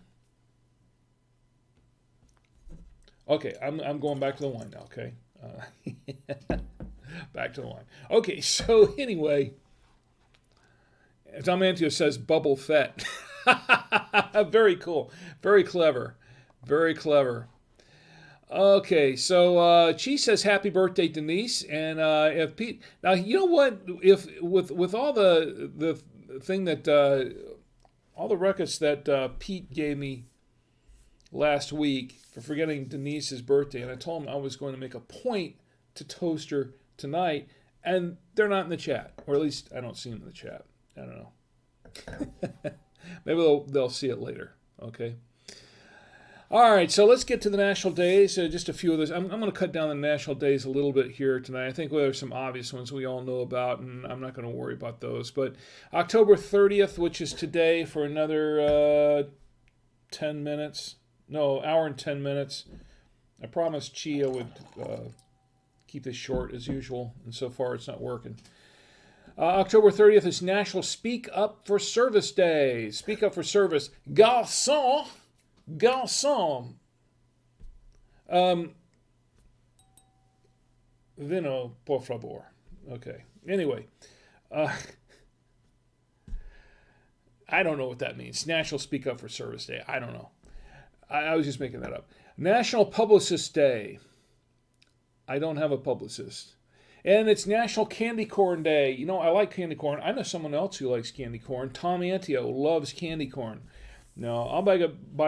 Okay, I'm going back to the wine now, okay? Back to the wine. Okay, so anyway... Tom Antio says Bubble Fett. Very cool. Very clever. Very clever. Okay, so Chi says happy birthday, Denise. And if Pete... Now, you know what? If with all the thing that... all the ruckus that Pete gave me last week for forgetting Denise's birthday, and I told him I was going to make a point to toast her tonight, and they're not in the chat. Or at least I don't see them in the chat. I don't know. Maybe they'll see it later. Okay. All right, so let's get to the national days. Just a few of those. I'm going to cut down the national days a little bit here tonight. I think there are some obvious ones we all know about, and I'm not going to worry about those. But October 30th, which is today, for another 10 minutes, No, hour and 10 minutes. I promised Chia would keep this short as usual, and so far it's not working. October 30th is National Speak Up for Service Day. Speak up for service. Garçon. Garçon. Vino, por favor. Okay. Anyway. I don't know what that means. National Speak Up for Service Day. I don't know. I was just making that up. National Publicist Day. I don't have a publicist. And it's National Candy Corn Day. You know, I like candy corn. I know someone else who likes candy corn. Tom Antio loves candy corn. Now, I'll buy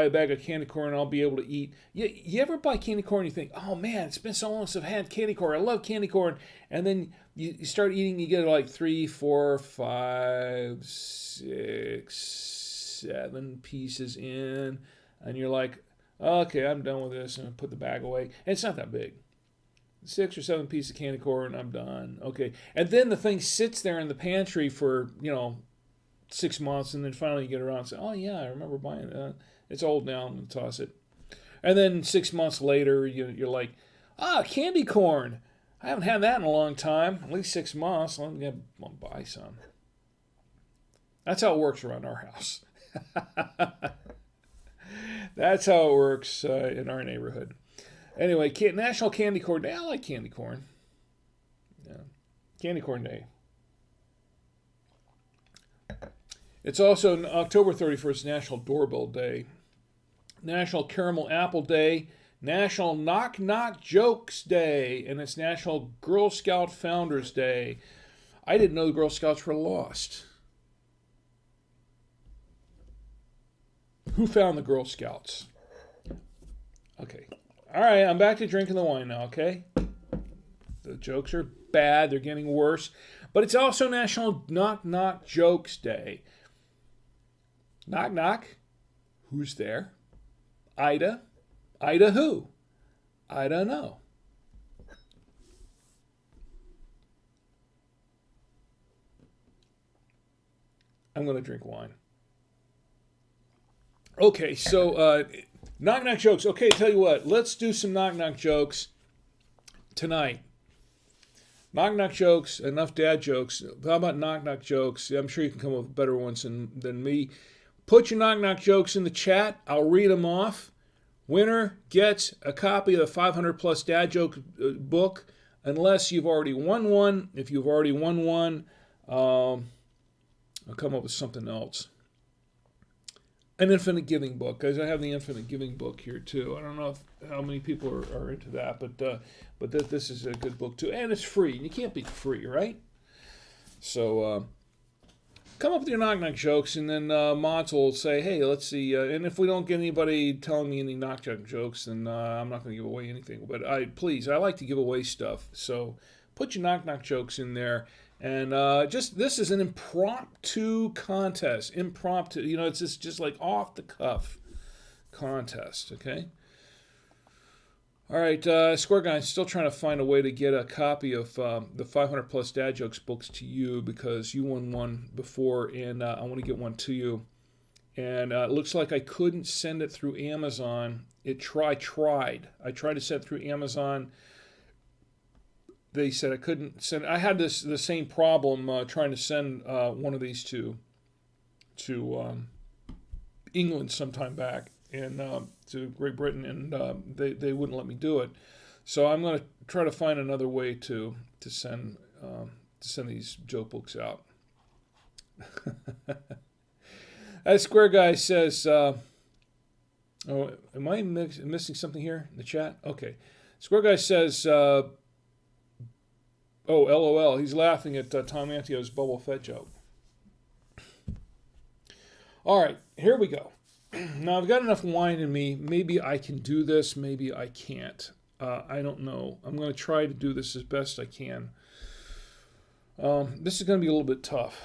a bag of candy corn and I'll be able to eat. You ever buy candy corn and you think, oh man, it's been so long since I've had candy corn. I love candy corn. And then you start eating, you get like 3, 4, 5, 6, 7 pieces in. And you're like, okay, I'm done with this. And I put the bag away. And it's not that big. 6 or 7 pieces of candy corn, I'm done. Okay. And then the thing sits there in the pantry for, 6 months, and then finally you get around and say, oh yeah, I remember buying that. It's old now, I'm going to toss it. And then 6 months later, you're like, candy corn. I haven't had that in a long time, at least 6 months. Let me buy some. That's how it works around our house. That's how it works in our neighborhood. Anyway, National Candy Corn Day. I like candy corn. Yeah. Candy Corn Day. It's also October 31st, National Doorbell Day. National Caramel Apple Day. National Knock Knock Jokes Day. And it's National Girl Scout Founders Day. I didn't know the Girl Scouts were lost. Who found the Girl Scouts? Okay. All right, I'm back to drinking the wine now, okay? The jokes are bad. They're getting worse. But it's also National Knock Knock Jokes Day. Knock knock. Who's there? Ida. Ida who? I don't know. I'm going to drink wine. Okay, so knock knock jokes. Okay, tell you what. Let's do some knock knock jokes tonight. Knock knock jokes, enough dad jokes. How about knock knock jokes? I'm sure you can come up with better ones than me. Put your knock knock jokes in the chat. I'll read them off. Winner gets a copy of the 500 plus dad joke book, unless you've already won one. If you've already won one, I'll come up with something else. An infinite giving book, guys. I have the infinite giving book here too. I don't know how many people are into that, but this is a good book too, and it's free. You can't beat free, right? So come up with your knock knock jokes, and then mods will say, "Hey, let's see." And if we don't get anybody telling me any knock knock jokes, then I'm not going to give away anything. But I like to give away stuff. So put your knock knock jokes in there. And this is an impromptu contest. Impromptu, it's just like off the cuff contest, okay? All right, Square Guy, I'm still trying to find a way to get a copy of the 500 plus dad jokes books to you, because you won one before, and I want to get one to you. And it looks like I couldn't send it through Amazon. I tried. I tried to send it through Amazon. They said I couldn't send. I had the same problem trying to send one of these to England sometime back, and to Great Britain, and they wouldn't let me do it. So I'm going to try to find another way to send these joke books out. As Square Guy says, oh, am I missing something here in the chat? Okay, Square Guy says. Oh, LOL. He's laughing at Tom Antio's Boba Fett joke. All right, here we go. Now, I've got enough wine in me. Maybe I can do this. Maybe I can't. I don't know. I'm going to try to do this as best I can. This is going to be a little bit tough.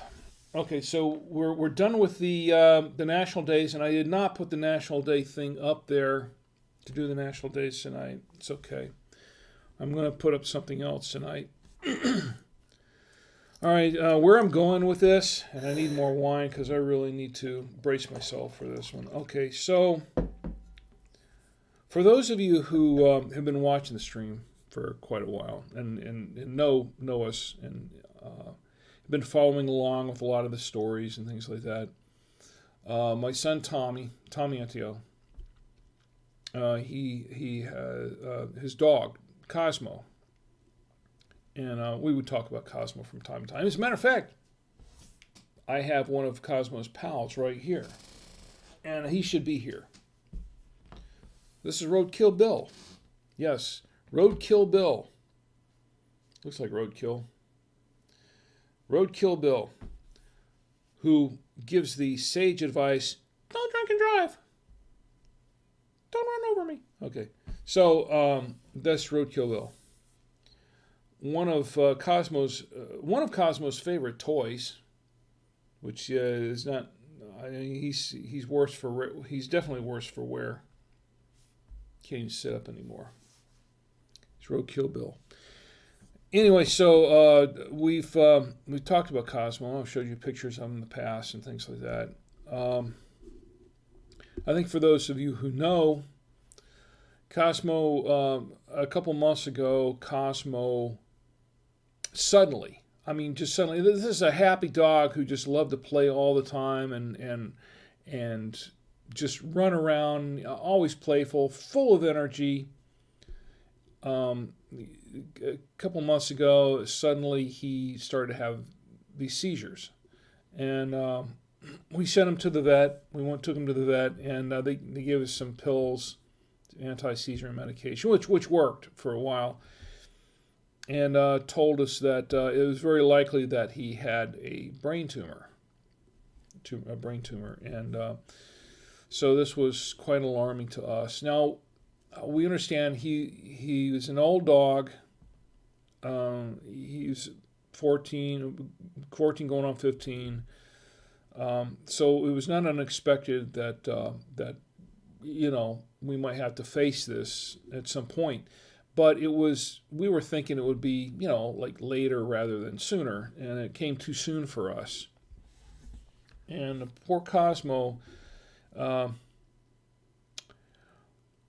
Okay, so we're done with the national days, and I did not put the national day thing up there to do the national days tonight. It's okay. I'm going to put up something else tonight. All right, where I'm going with this, and I need more wine because I really need to brace myself for this one. Okay, so For those of you who have been watching the stream for quite a while and know us and have been following along with a lot of the stories and things like that, my son Tommy Antio, he has his dog Cosmo, and we would talk about Cosmo from time to time. As a matter of fact, I have one of Cosmo's pals right here, and he should be here. This is Roadkill Bill. Yes, Roadkill Bill. Looks like Roadkill. Roadkill Bill, who gives the sage advice, don't drink and drive. Don't run over me. Okay, so that's Roadkill Bill. One of Cosmo's favorite toys, which is not. He's definitely worse for wear. Can't even sit up anymore. It's Roadkill Bill. Anyway, so we've talked about Cosmo. I've showed you pictures of him in the past and things like that. I think for those of you who know, Cosmo, a couple months ago, Cosmo suddenly, just suddenly, this is a happy dog who just loved to play all the time and just run around, always playful, full of energy. A couple months ago, suddenly he started to have these seizures, and we sent him to the vet. Took him to the vet, and they gave us some pills, anti-seizure medication, which worked for a while, and told us that it was very likely that he had a brain tumor, and so this was quite alarming to us. Now, we understand he was an old dog. He's 14 going on 15. So it was not unexpected that we might have to face this at some point. But we were thinking it would be, like later rather than sooner, and it came too soon for us. And poor Cosmo.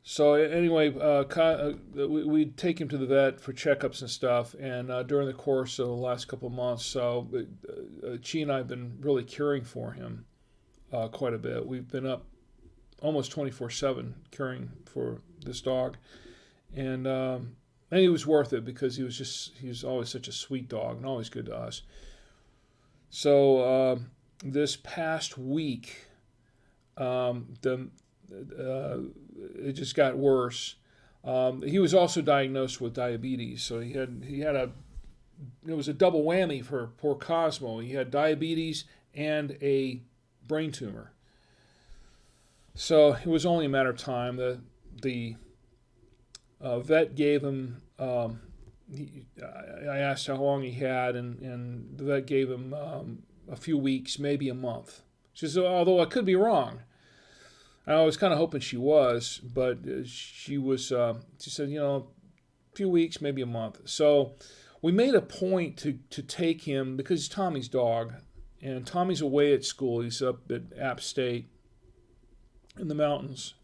So anyway, we'd take him to the vet for checkups and stuff, and during the course of the last couple of months, Chi and I have been really caring for him quite a bit. We've been up almost 24/7 caring for this dog, and it was worth it because he was always such a sweet dog and always good to us. So this past week, it just got worse. He was also diagnosed with diabetes, so it was a double whammy for poor Cosmo. He had diabetes and a brain tumor. So it was only a matter of time. The vet gave him. I asked how long he had, and the vet gave him a few weeks, maybe a month. She said, although I could be wrong. I was kind of hoping she was, but she said, a few weeks, maybe a month. So we made a point to take him, because he's Tommy's dog, and Tommy's away at school. He's up at App State in the mountains.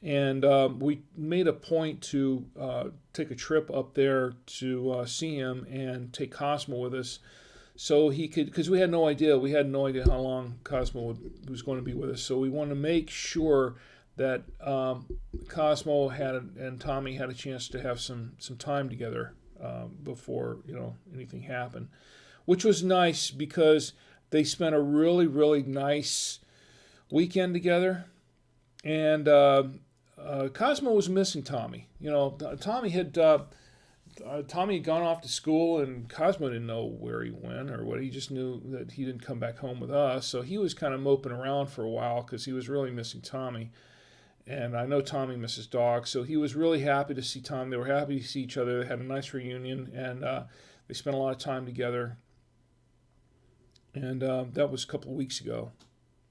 And we made a point to take a trip up there to see him and take Cosmo with us. So he could, because we had no idea how long Cosmo was going to be with us. So we wanted to make sure that Cosmo and Tommy had a chance to have some time together before anything happened, which was nice because they spent a really, really nice weekend together, and Cosmo was missing Tommy. Tommy had gone off to school, and Cosmo didn't know where he went or what. He just knew that he didn't come back home with us. So he was kind of moping around for a while because he was really missing Tommy. And I know Tommy misses dogs, so he was really happy to see Tommy. They were happy to see each other. They had a nice reunion, and they spent a lot of time together. And that was a couple of weeks ago.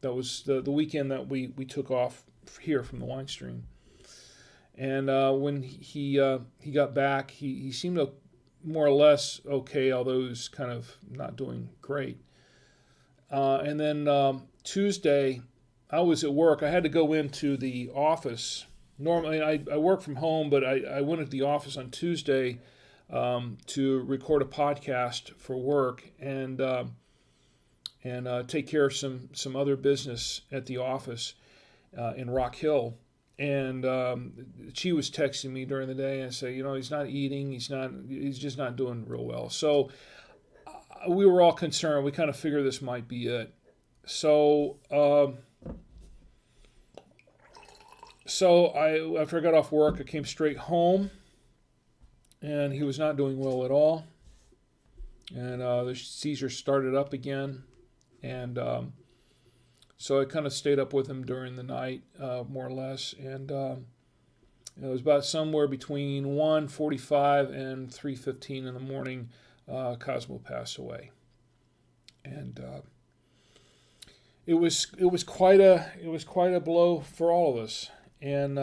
That was the weekend that we took off here from the Winestream. And when he got back, he seemed more or less okay, although he was kind of not doing great. And then Tuesday, I was at work. I had to go into the office normally I work from home, but I went to the office on Tuesday to record a podcast for work and take care of some other business at the office in Rock Hill. And she was texting me during the day and say, he's not eating, he's just not doing real well. So we were all concerned. We kind of figured this might be it. So after I got off work, I came straight home, and he was not doing well at all. And the seizure started up again, and so I kind of stayed up with him during the night, more or less, and it was about somewhere between 1:45 and 3:15 in the morning. Cosmo passed away, and it was quite a blow for all of us. And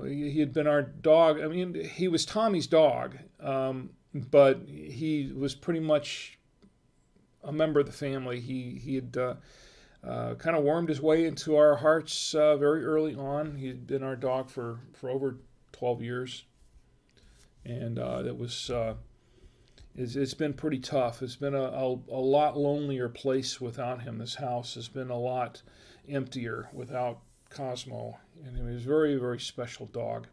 he had been our dog. I mean, he was Tommy's dog, but he was pretty much a member of the family. He had kind of wormed his way into our hearts very early on. He had been our dog for over 12 years, and it's been pretty tough. It's been a lot lonelier place without him. This house has been a lot emptier without Cosmo, and he was a very, very special dog.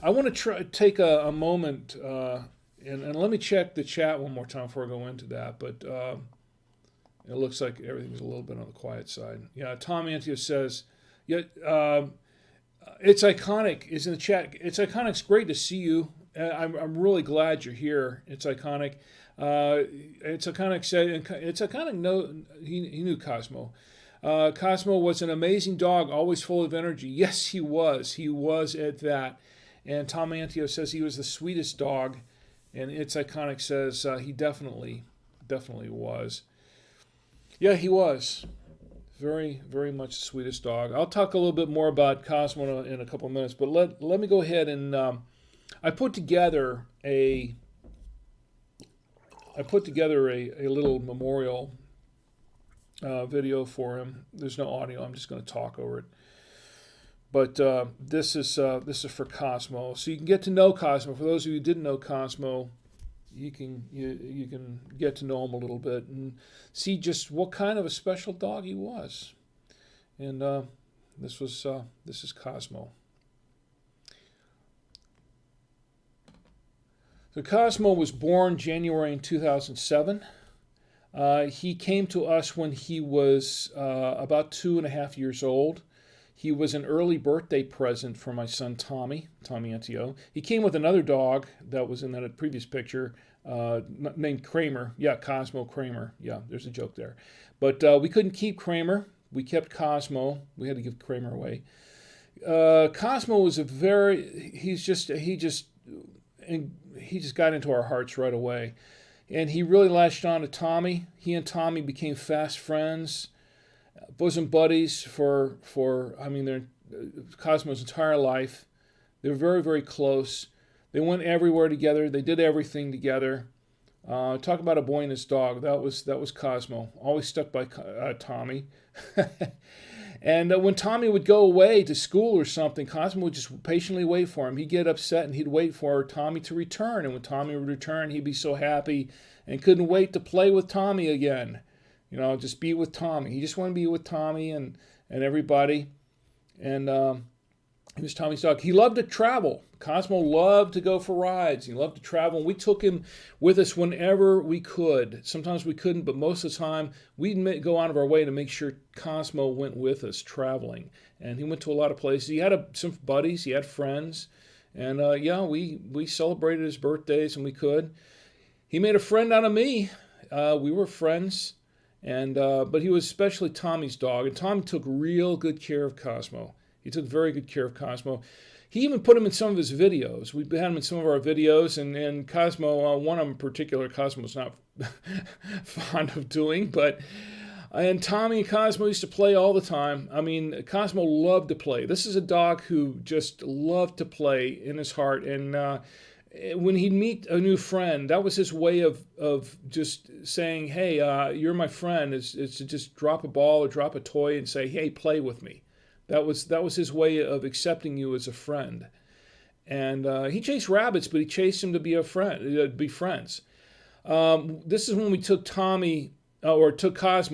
I want to take a moment and let me check the chat one more time before I go into that, but it looks like everything's a little bit on the quiet side. Yeah, Tom Antio says, it's iconic. Is in the chat. It's iconic. It's great to see you. I'm really glad you're here. It's iconic. It's iconic. Said it's iconic. No, he knew Cosmo. Cosmo was an amazing dog, always full of energy. Yes, he was. He was at that. And Tom Antio says he was the sweetest dog, and It's Iconic says he definitely was. Yeah, he was. Very, very much the sweetest dog. I'll talk a little bit more about Cosmo in a couple of minutes, but let me go ahead and I put together a little memorial video for him. There's no audio. I'm just going to talk over it. But this is for Cosmo, so you can get to know Cosmo. For those of you who didn't know Cosmo, you can get to know him a little bit and see just what kind of a special dog he was. And this is Cosmo. So Cosmo was born January in 2007. He came to us when he was about 2.5 years old. He was an early birthday present for my son Tommy Antio. He came with another dog that was in that previous picture named Kramer. Yeah, Cosmo Kramer. Yeah, there's a joke there. But we couldn't keep Kramer. We kept Cosmo. We had to give Kramer away. Cosmo was he just got into our hearts right away. And he really latched on to Tommy. He and Tommy became fast friends, bosom buddies for their Cosmo's entire life. They were very, very close. They went everywhere together. They did everything together. Talk about a boy and his dog. That was Cosmo. Always stuck by Tommy. And when Tommy would go away to school or something, Cosmo would just patiently wait for him. He'd get upset and he'd wait for Tommy to return. And when Tommy would return, he'd be so happy and couldn't wait to play with Tommy again. Just be with Tommy. He just wanted to be with Tommy and everybody. And he was Tommy's dog. He loved to travel. Cosmo loved to go for rides. He loved to travel. And we took him with us whenever we could. Sometimes we couldn't, but most of the time we'd go out of our way to make sure Cosmo went with us traveling. And he went to a lot of places. He had some buddies. He had friends. And we celebrated his birthdays when we could. He made a friend out of me. We were friends. And but he was especially Tommy's dog. And Tommy took real good care of Cosmo. He took very good care of Cosmo. He even put him in some of his videos. We had him in some of our videos, and Cosmo, one of them in particular, Cosmo's not fond of doing, and Tommy and Cosmo used to play all the time. I mean, Cosmo loved to play. This is a dog who just loved to play in his heart, and when he'd meet a new friend, that was his way of just saying, hey, you're my friend, is to just drop a ball or drop a toy and say, hey, play with me. That was his way of accepting you as a friend. And he chased rabbits, but he chased them to be a friend, be friends. This is when we took Cosmo.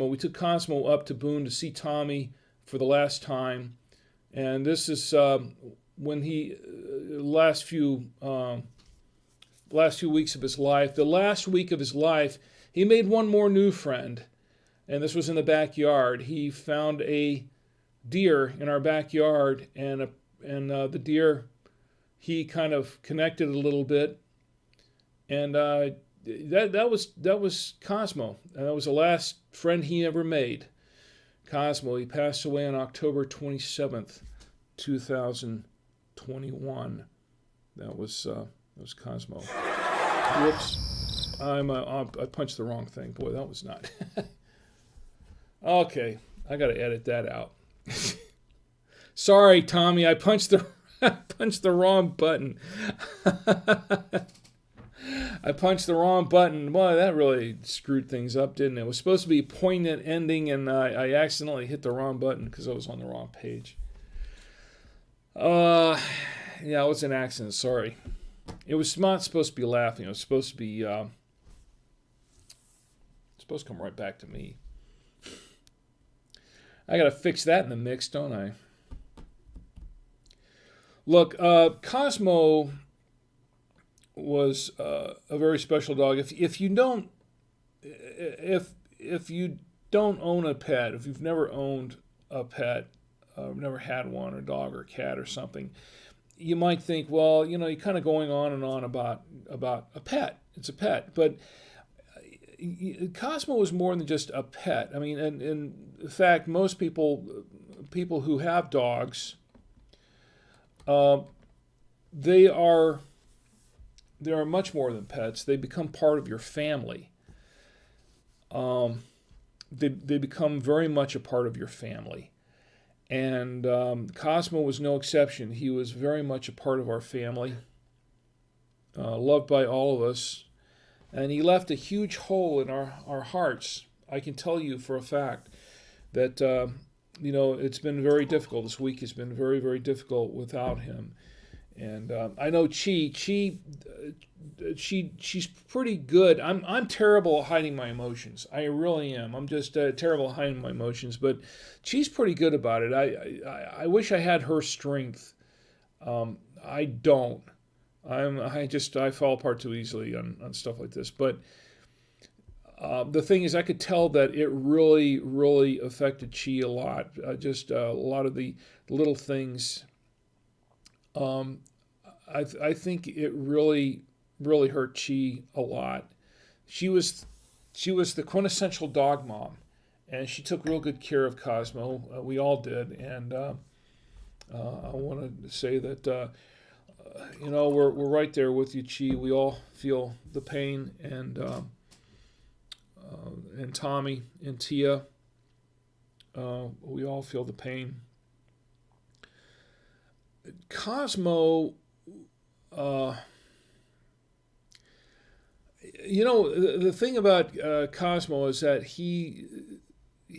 We took Cosmo up to Boone to see Tommy for the last time, and this is when he last few weeks of his life. The last week of his life, he made one more new friend, and this was in the backyard. He found a deer in our backyard, and the deer, he kind of connected a little bit, and that was Cosmo, and that was the last friend he ever made. Cosmo. He passed away on October 27th, 2021. That was Cosmo. Whoops! I punched the wrong thing. Boy, that was not. Okay, I got to edit that out. Sorry, Tommy. I punched the wrong button. I punched the wrong button. Boy, that really screwed things up, didn't it? It was supposed to be a poignant ending, and I accidentally hit the wrong button because I was on the wrong page. Yeah, it was an accident. Sorry. It was not supposed to be laughing. It was supposed to be supposed to come right back to me. I got to fix that in the mix, don't I? Look, Cosmo was a very special dog. If you don't own a pet, if you've never owned a pet, never had one, or dog or cat or something, you might think, well, you're kind of going on and on about a pet. It's a pet, but Cosmo was more than just a pet. I mean, and in fact, most people who have dogs, they are much more than pets. They become part of your family. They become very much a part of your family. And Cosmo was no exception. He was very much a part of our family, loved by all of us. And he left a huge hole in our hearts. I can tell you for a fact that, it's been very difficult. This week has been very, very difficult without him. And I know she's pretty good. I'm terrible at hiding my emotions. I really am. I'm just terrible at hiding my emotions. But she's pretty good about it. I wish I had her strength. I don't. I fall apart too easily on stuff like this. But the thing is, I could tell that it really, really affected Chi a lot. Just a lot of the little things. I think it really, really hurt Chi a lot. She was the quintessential dog mom, and she took real good care of Cosmo. We all did, and I want to say that we're right there with you, Chi. We all feel the pain, and Tommy and Tia. We all feel the pain. Cosmo, the thing about Cosmo is that he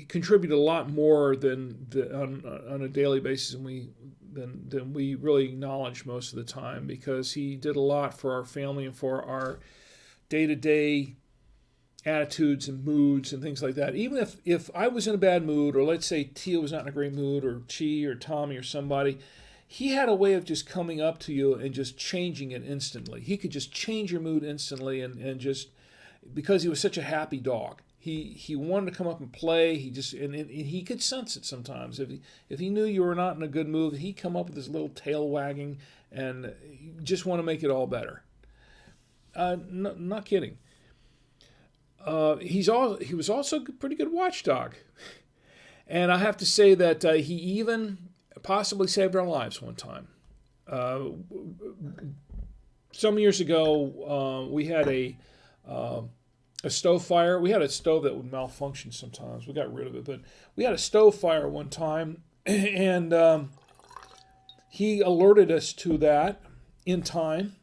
contributed a lot more than on a daily basis than we really acknowledge most of the time, because he did a lot for our family and for our day-to-day attitudes and moods and things like that. Even if I was in a bad mood, or let's say Tia was not in a great mood, or Chi or Tommy or somebody, he had a way of just coming up to you and just changing it instantly. He could just change your mood instantly, and just because he was such a happy dog. He wanted to come up and play. He just and he could sense it sometimes. If he knew you were not in a good mood, he'd come up with his little tail wagging and just want to make it all better. Not kidding. He was also a pretty good watchdog, and I have to say that he even possibly saved our lives one time. Some years ago, we had a stove fire. We had a stove that would malfunction sometimes. We got rid of it, but we had a stove fire one time, and he alerted us to that in time.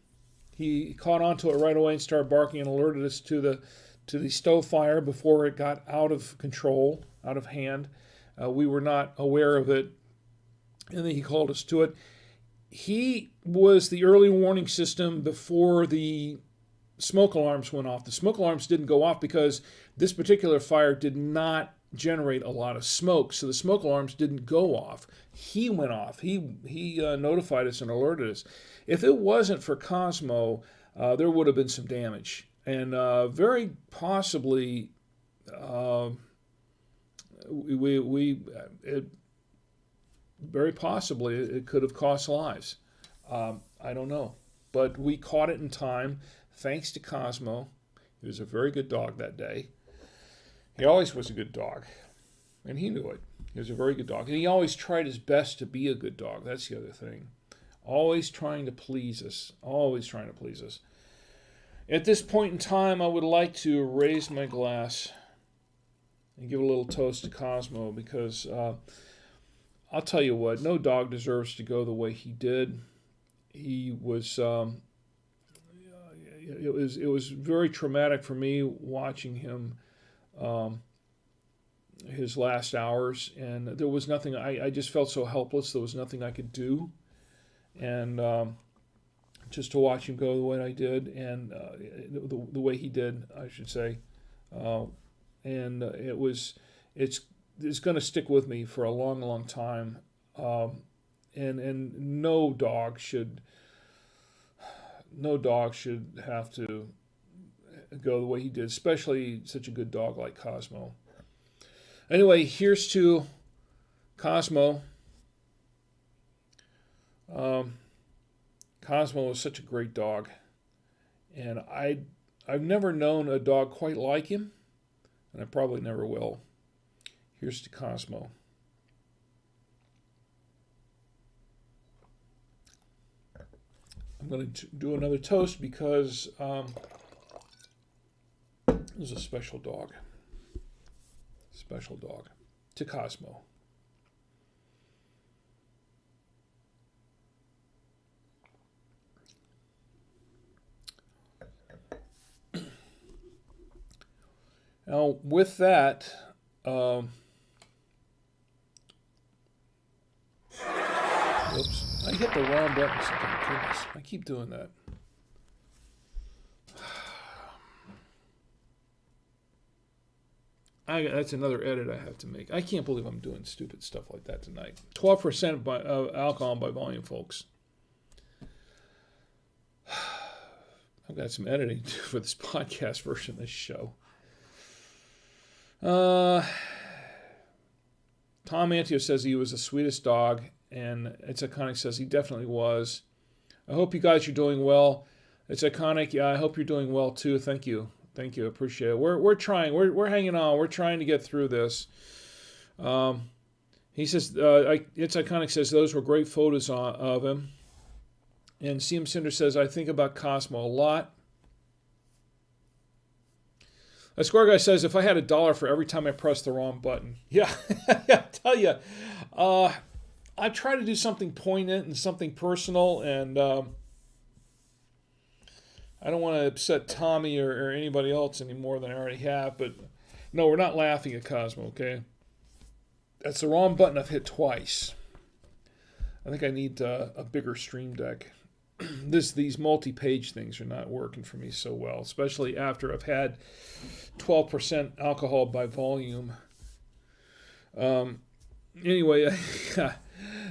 He caught onto it right away and started barking and alerted us to the stove fire before it got out of control, out of hand. We were not aware of it and then he called us to it. He was the early warning system before the smoke alarms went off. The smoke alarms didn't go off because this particular fire did not generate a lot of smoke, so the smoke alarms didn't go off. He went off. He notified us and alerted us. If it wasn't for Cosmo, there would have been some damage, and very possibly it could have cost lives. I don't know, but we caught it in time thanks to Cosmo. He was a very good dog that day. He always was a good dog, and he knew it. He was a very good dog, and he always tried his best to be a good dog. That's the other thing. Always trying to please us. Always trying to please us. At this point in time, I would like to raise my glass and give a little toast to Cosmo, because I'll tell you what, no dog deserves to go the way he did. He was, it was very traumatic for me watching him his last hours, and there was nothing, I just felt so helpless. There was nothing I could do, and just to watch him go the way I did, and the way he did, I should say, and it's going to stick with me for a long, long time, and no dog should have to go the way he did, especially such a good dog like Cosmo. Anyway, here's to Cosmo. Cosmo was such a great dog, and I've never known a dog quite like him, and I probably never will. Here's to Cosmo. I'm going to do another toast because it was a special dog. Special dog. To Cosmo. Now, with that, whoops, I hit the wrong button. Thank goodness, I keep doing that. That's another edit I have to make. I can't believe I'm doing stupid stuff like that tonight. 12% of alcohol by volume, folks. I've got some editing to do for this podcast version of this show. Tom Antio says he was the sweetest dog, and It's Iconic says he definitely was. I hope you guys are doing well. It's Iconic, yeah, I hope you're doing well too. Thank you. Thank you. I appreciate it. We're trying. We're hanging on. We're trying to get through this. He says, It's Iconic says those were great photos of him. And CM Cinder says, I think about Cosmo a lot. A Square Guy says, if I had $1 for every time I press the wrong button. Yeah, I tell you. I try to do something poignant and something personal, and I don't want to upset Tommy or anybody else any more than I already have, but no, we're not laughing at Cosmo, okay? That's the wrong button I've hit twice. I think I need a bigger Stream Deck. These multi-page things are not working for me so well, especially after I've had 12% alcohol by volume. Anyway,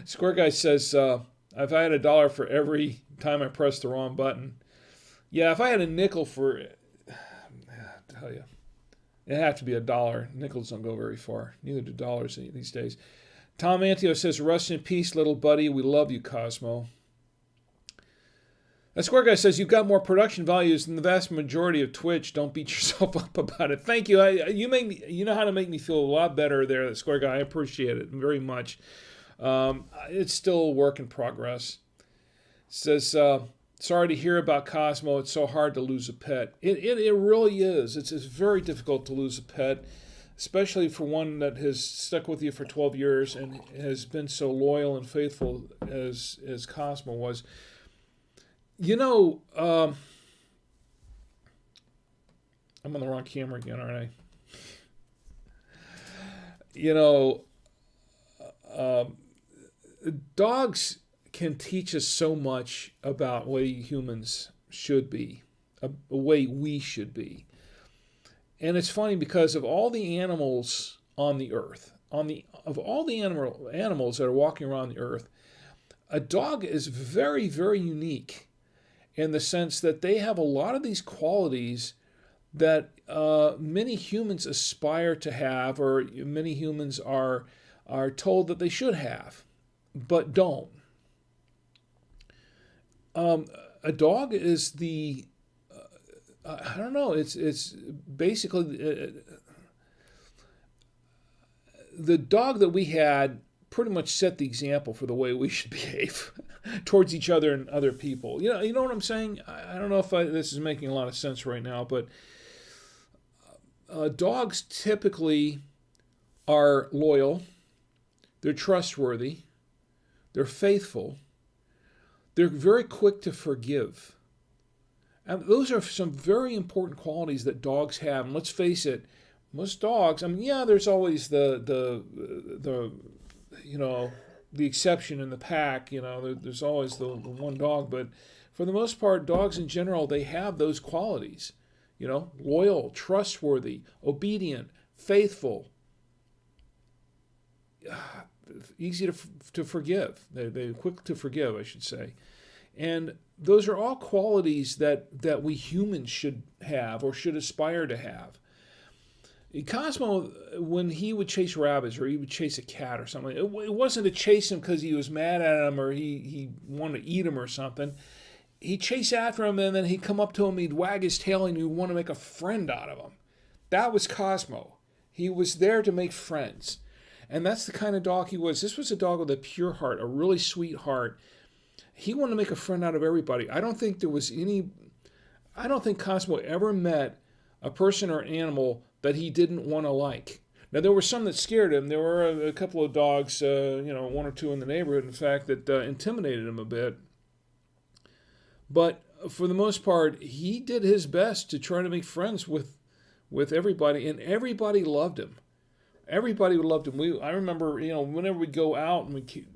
Square Guy says, if I had $1 for every time I press the wrong button. Yeah, if I had a nickel for it, I tell you, it'd have to be $1. Nickels don't go very far. Neither do dollars these days. Tom Antio says, rest in peace, little buddy. We love you, Cosmo. That Square Guy says, you've got more production values than the vast majority of Twitch. Don't beat yourself up about it. Thank you. You know how to make me feel a lot better there, that Square Guy. I appreciate it very much. It's still a work in progress. It says, sorry to hear about Cosmo. It's so hard to lose a pet. It really is. It's very difficult to lose a pet, especially for one that has stuck with you for 12 years and has been so loyal and faithful as Cosmo was. You know, I'm on the wrong camera again, aren't I? You know, dogs can teach us so much about the way humans should be, a way we should be. And it's funny because of all the animals on the earth, of all the animals that are walking around the earth, a dog is very, very unique in the sense that they have a lot of these qualities that many humans aspire to have, or many humans are told that they should have, but don't. A dog is I don't know. It's basically the dog that we had pretty much set the example for the way we should behave towards each other and other people. You know what I'm saying? I don't know if this is making a lot of sense right now, but dogs typically are loyal, they're trustworthy, they're faithful, they're very quick to forgive. And those are some very important qualities that dogs have. And let's face it, most dogs, I mean, yeah, there's always the exception in the pack. There's always the one dog, but for the most part, dogs in general, they have those qualities. Loyal, trustworthy, obedient, faithful, easy to forgive. They're quick to forgive, I should say. And those are all qualities that we humans should have or should aspire to have. Cosmo, when he would chase rabbits or he would chase a cat or something, it wasn't to chase him because he was mad at him or he wanted to eat him or something. He'd chase after him and then he'd come up to him, he'd wag his tail and he'd want to make a friend out of him. That was Cosmo. He was there to make friends. And that's the kind of dog he was. This was a dog with a pure heart, a really sweet heart. He wanted to make a friend out of everybody. I don't think Cosmo ever met a person or an animal that he didn't want to like. Now, there were some that scared him. There were a couple of dogs, one or two in the neighborhood, in fact, that intimidated him a bit. But for the most part, he did his best to try to make friends with everybody, and everybody loved him. Everybody loved him. I remember, whenever we'd go out and we'd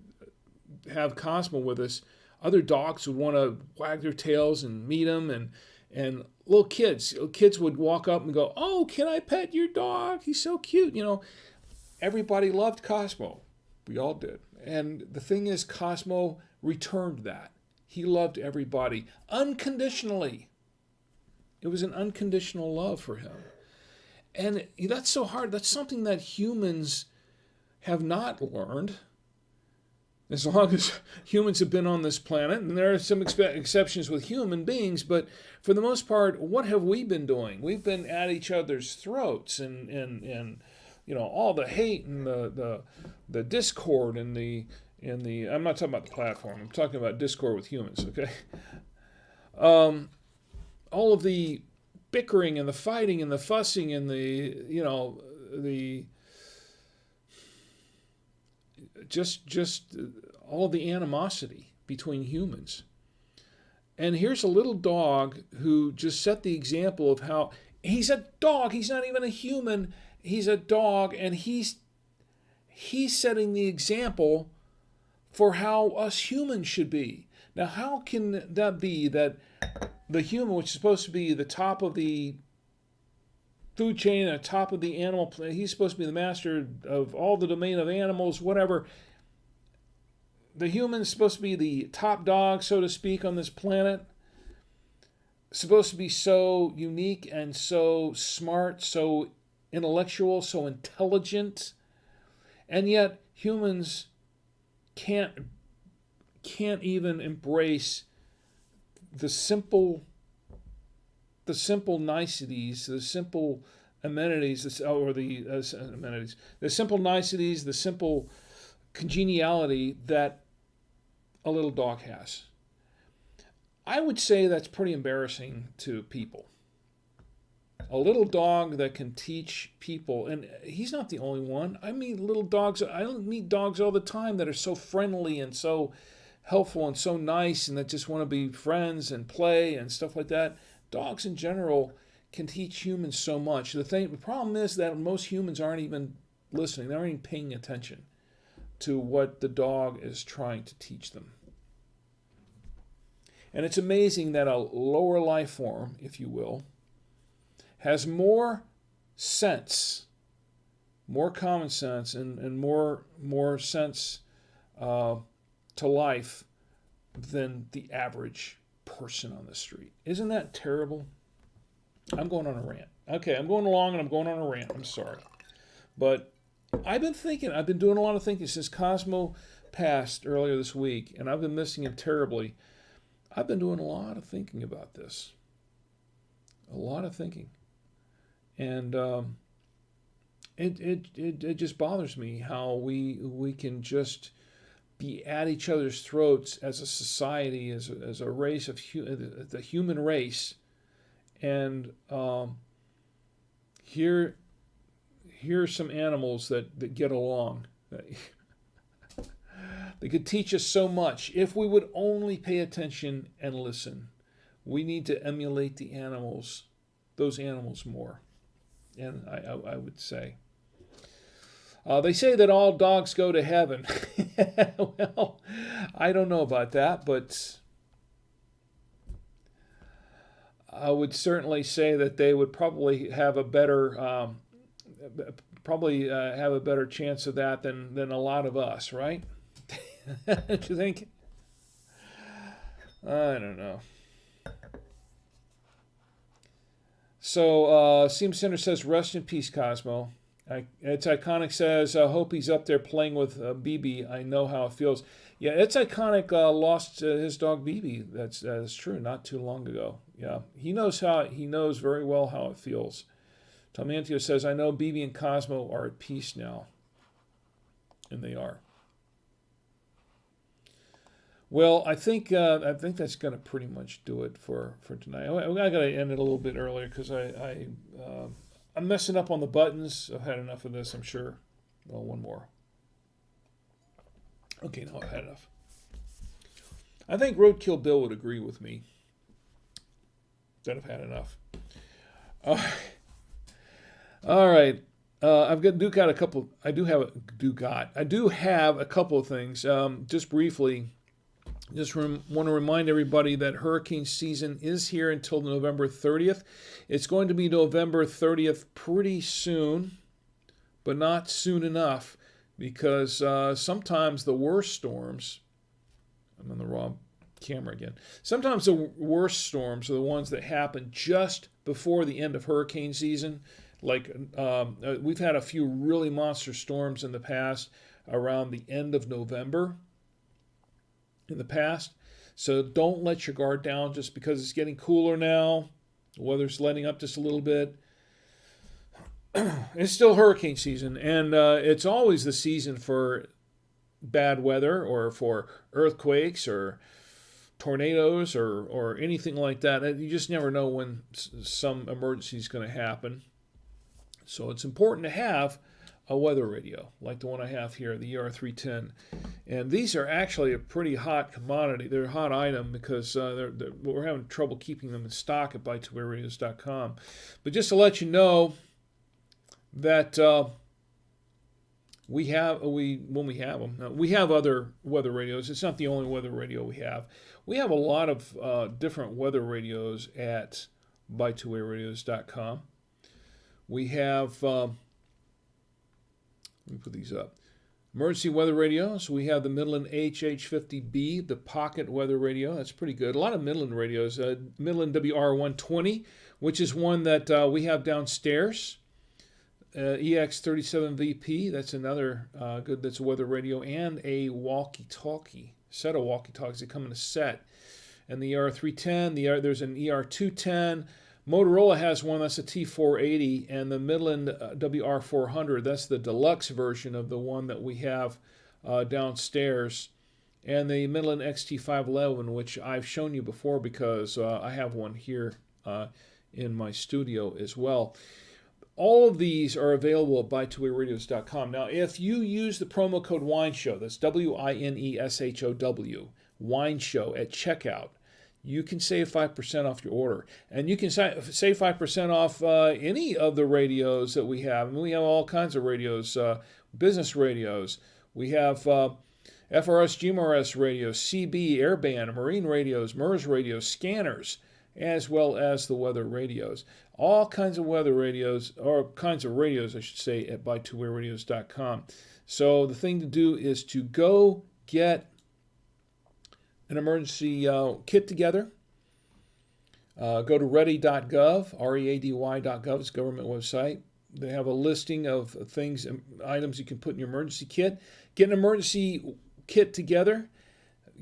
have Cosmo with us, other dogs would want to wag their tails and meet him, and little kids would walk up and go, "Oh, can I pet your dog? He's so cute." Everybody loved Cosmo. We all did. And the thing is, Cosmo returned that. He loved everybody unconditionally. It was an unconditional love for him. And that's so hard. That's something that humans have not learned. As long as humans have been on this planet, and there are some exceptions with human beings, but for the most part, what have we been doing? We've been at each other's throats, and all the hate and the discord and the I'm not talking about the platform. I'm talking about discord with humans. Okay, all of the bickering and the fighting and the fussing and the just all of the animosity between humans. And here's a little dog who just set the example of how he's a dog. He's not even a human. He's a dog, and he's setting the example for how us humans should be. Now, how can that be that the human, which is supposed to be the top of the food chain, the top of the animal, he's supposed to be the master of all the domain of animals, whatever. The human's supposed to be the top dog, so to speak, on this planet. Supposed to be so unique and so smart, so intellectual, so intelligent. And yet humans can't even embrace the simple niceties, the simple amenities, the simple niceties, the simple congeniality that a little dog has. I would say that's pretty embarrassing to people. A little dog that can teach people, and he's not the only one. I meet little dogs. I meet dogs all the time that are so friendly and so helpful and so nice, and that just want to be friends and play and stuff like that. Dogs in general can teach humans so much. The problem is that most humans aren't even listening. They aren't even paying attention. to what the dog is trying to teach them. And it's amazing that a lower life form, if you will, has more sense, more common sense, and more sense to life than the average person on the street. Isn't that terrible? I'm going on a rant. Okay, I'm going along and I'm going on a rant. I'm sorry. But I've been doing a lot of thinking since Cosmo passed earlier this week, and I've been missing him terribly. I've been doing a lot of thinking about this. A lot of thinking. And it just bothers me how we can just be at each other's throats as a society, as a race of the human race, and here are some animals that get along. They could teach us so much if we would only pay attention and listen. We need to emulate the animals, those animals more. And I would say. They say that all dogs go to heaven. Well, I don't know about that, but I would certainly say that they would probably have a better chance of that than a lot of us, right? Don't you think? I don't know. So, Seam Center says, rest in peace, Cosmo. It's Iconic says, I hope he's up there playing with BB. I know how it feels. Yeah, It's Iconic lost his dog BB. That's true. Not too long ago. Yeah, he knows very well how it feels. Tom Antio says, I know BB and Cosmo are at peace now, and they are. Well, I think that's going to pretty much do it for tonight. I got to end it a little bit earlier because I'm messing up on the buttons. I've had enough of this, I'm sure. Well, one more. Okay, no, I've had enough. I think Roadkill Bill would agree with me that I've had enough. All right. I do have a couple of things. Just briefly, want to remind everybody that hurricane season is here until November 30th. It's going to be November 30th pretty soon, but not soon enough, because sometimes the worst storms, I'm on the wrong camera again, sometimes the worst storms are the ones that happen just before the end of hurricane season. Like we've had a few really monster storms in the past around the end of November in the past. So don't let your guard down just because it's getting cooler now. The weather's letting up just a little bit. It's still hurricane season, and it's always the season for bad weather or for earthquakes or tornadoes or anything like that. You just never know when some emergency is going to happen. So it's important to have a weather radio like the one I have here, the ER310. And these are actually a pretty hot commodity. They're a hot item because we're having trouble keeping them in stock at bytewayRadios.com. But just to let you know that we have them. Now, we have other weather radios. It's not the only weather radio we have. We have a lot of different weather radios at bytewayRadios.com. We have, let me put these up. Emergency weather radios. We have the Midland HH50B, the pocket weather radio. That's pretty good. A lot of Midland radios. Midland WR120, which is one that we have downstairs. EX37VP, that's another good, that's a weather radio, and a walkie-talkie, set of walkie-talkies that come in a set. And the ER310, there's an ER210. Motorola has one, that's a T480, and the Midland WR400, that's the deluxe version of the one that we have downstairs. And the Midland XT511, which I've shown you before because I have one here in my studio as well. All of these are available at bytewayRadios.com. Now, if you use the promo code WINESHOW, that's WINESHOW, WINESHOW at checkout, you can save 5% off your order. And you can save 5% off any of the radios that we have. I mean, we have all kinds of radios, business radios. We have FRS, GMRS radios, CB, airband, marine radios, MERS radios, scanners, as well as the weather radios. All kinds of weather radios, or kinds of radios, I should say, at buytwowayradios.com. So the thing to do is to go get an emergency kit together. Go to ready.gov, ready.gov, it's a government website. They have a listing of things, items you can put in your emergency kit. Get an emergency kit together,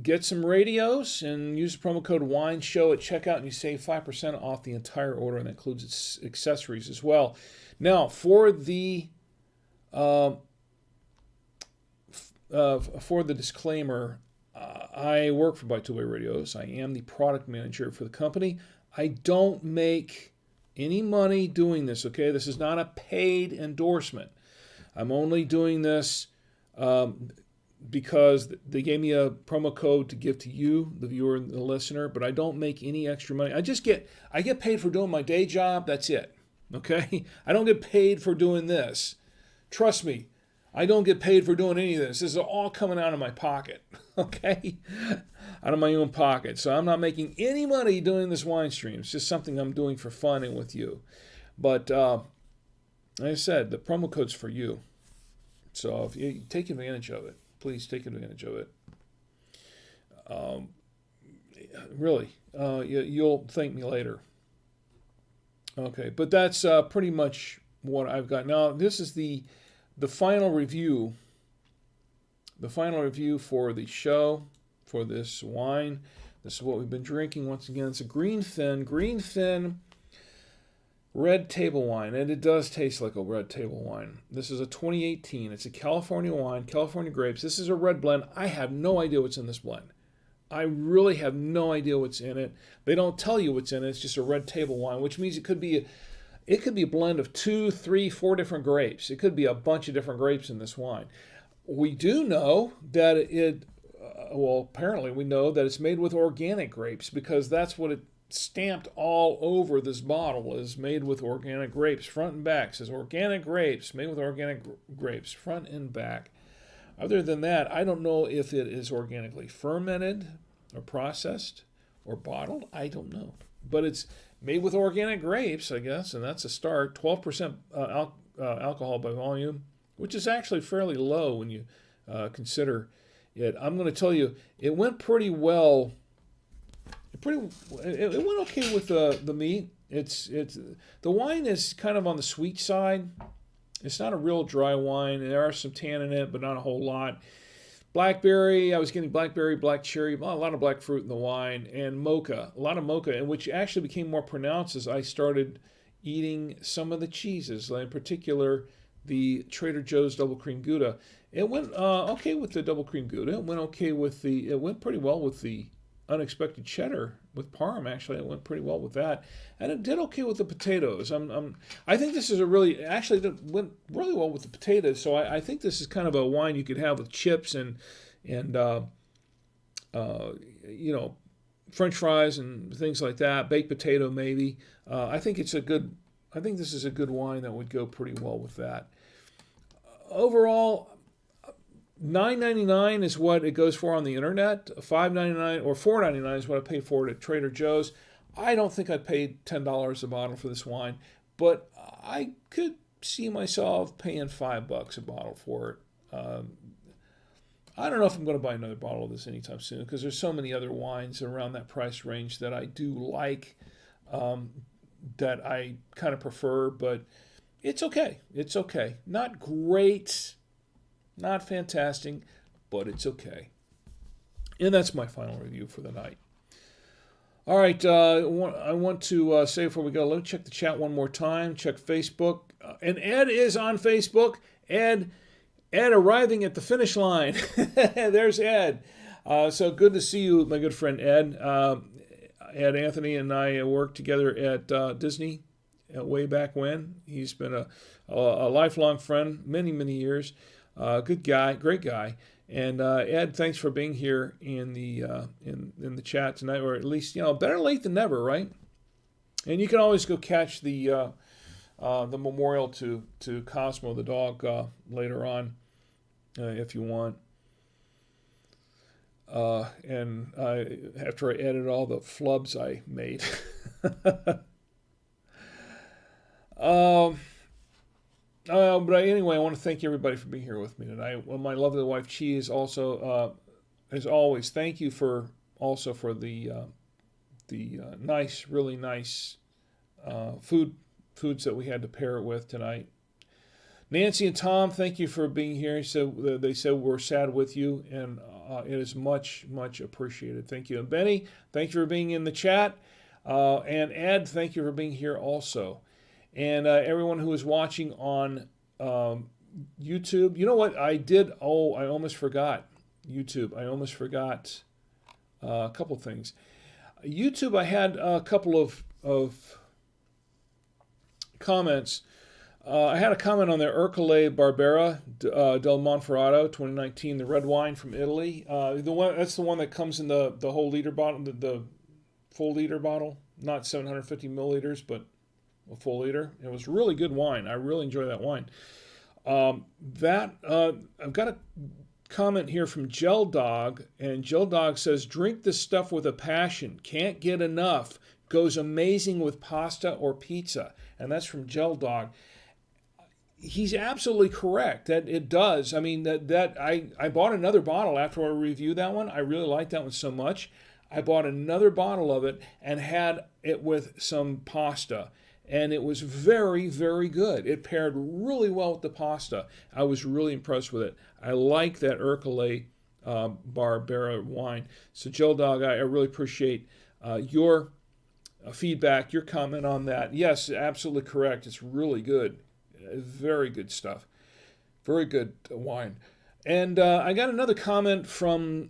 get some radios, and use the promo code WINESHOW at checkout, and you save 5% off the entire order, and that includes its accessories as well. Now, for the disclaimer, I work for Buy Two-Way Radios. I am the product manager for the company. I don't make any money doing this, okay? This is not a paid endorsement. I'm only doing this because they gave me a promo code to give to you, the viewer and the listener, but I don't make any extra money. I get paid for doing my day job. That's it, okay? I don't get paid for doing this. Trust me, I don't get paid for doing any of this. This is all coming out of my pocket, okay? Out of my own pocket. So I'm not making any money doing this wine stream. It's just something I'm doing for fun and with you. But like I said, the promo code's for you. So if you take advantage of it, please take advantage of it. Really, you'll thank me later. Okay, but that's pretty much what I've got. Now, this is the final review. The final review for the show, for this wine. This is what we've been drinking. Once again, it's a green thin red table wine, and it does taste like a red table wine. This is a 2018. It's a California wine, California grapes. This is a red blend. I have no idea what's in this blend. I really have no idea what's in it. They don't tell you what's in it. It's just a red table wine, which means it could be a blend of 2, 3, 4 different grapes. It could be a bunch of different grapes in this wine. We do know that apparently we know that it's made with organic grapes, because that's what it stamped all over this bottle, is made with organic grapes, front and back. It says organic grapes, made with organic grapes, front and back. Other than that, I don't know if it is organically fermented or processed or bottled. I don't know. But it's made with organic grapes, I guess, and that's a start. 12% alcohol by volume, which is actually fairly low when you consider it. I'm going to tell you, it went pretty well. It went okay with the meat. The wine is kind of on the sweet side. It's not a real dry wine. There are some tan in it, but not a whole lot. Blackberry, I was getting blackberry, black cherry, a lot of black fruit in the wine, and mocha, a lot of mocha, and which actually became more pronounced as I started eating some of the cheeses, in particular the Trader Joe's double cream Gouda. It went okay with the double cream Gouda. It went pretty well with the unexpected cheddar with Parm. Actually, it went pretty well with that, and it did okay with the potatoes. I think this is it went really well with the potatoes. So I think this is kind of a wine you could have with chips and French fries and things like that, baked potato maybe. I think this is a good wine that would go pretty well with that. Overall, $9.99 is what it goes for on the internet. $5.99 or $4.99 is what I paid for it at Trader Joe's. I don't think I paid $10 a bottle for this wine, but I could see myself paying $5 a bottle for it. I don't know if I'm going to buy another bottle of this anytime soon, because there's so many other wines around that price range that I do like, that I kind of prefer, but it's okay. It's okay. Not great. Not fantastic, but it's okay. And that's my final review for the night. All right, I want to say before we go, let me check the chat one more time. Check Facebook. And Ed is on Facebook. Ed arriving at the finish line. There's Ed. So good to see you, my good friend Ed. Ed Anthony and I worked together at Disney way back when. He's been a lifelong friend, many, many years. Good guy, great guy, and Ed, thanks for being here in the chat tonight, or at least better late than never, right? And you can always go catch the memorial to Cosmo the dog later on if you want. And after I edit all the flubs I made. But anyway, I want to thank everybody for being here with me tonight. Well, my lovely wife Chi is also, as always, thank you for the nice, really nice foods that we had to pair it with tonight. Nancy and Tom, thank you for being here. They said we're sad with you, and it is much, much appreciated. Thank you. And Benny, thank you for being in the chat. And Ed, thank you for being here also. And everyone who is watching on YouTube, you know what I did? Oh, I almost forgot YouTube. I almost forgot a couple things. YouTube, I had a couple of comments. I had a comment on the Ercole Barbera del Monferrato 2019, the red wine from Italy. That's the one that comes in the whole liter bottle, the full liter bottle, not 750 milliliters, but a full liter. It was really good wine. I really enjoy that wine. I've got a comment here from Gel Dog, and Gel Dog says, "Drink this stuff with a passion. Can't get enough. Goes amazing with pasta or pizza." And that's from Gel Dog. He's absolutely correct that it does. I mean, I bought another bottle after I reviewed that one. I really liked that one so much. I bought another bottle of it and had it with some pasta. And it was very, very good. It paired really well with the pasta. I was really impressed with it. I like that Ercole Barbera wine. So, Joe Dog, I really appreciate your feedback, your comment on that. Yes, absolutely correct. It's really good. Very good stuff. Very good wine. And I got another comment from,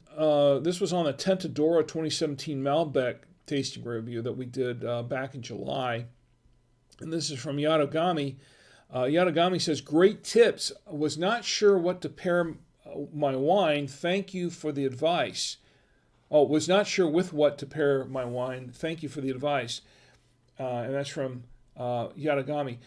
this was on the Tentadora 2017 Malbec tasting review that we did back in July. And this is from Yadogami. Yadogami says, "Great tips. Was not sure what to pair my wine. Thank you for the advice." Oh, was not sure with what to pair my wine. Thank you for the advice. And that's from Yadogami.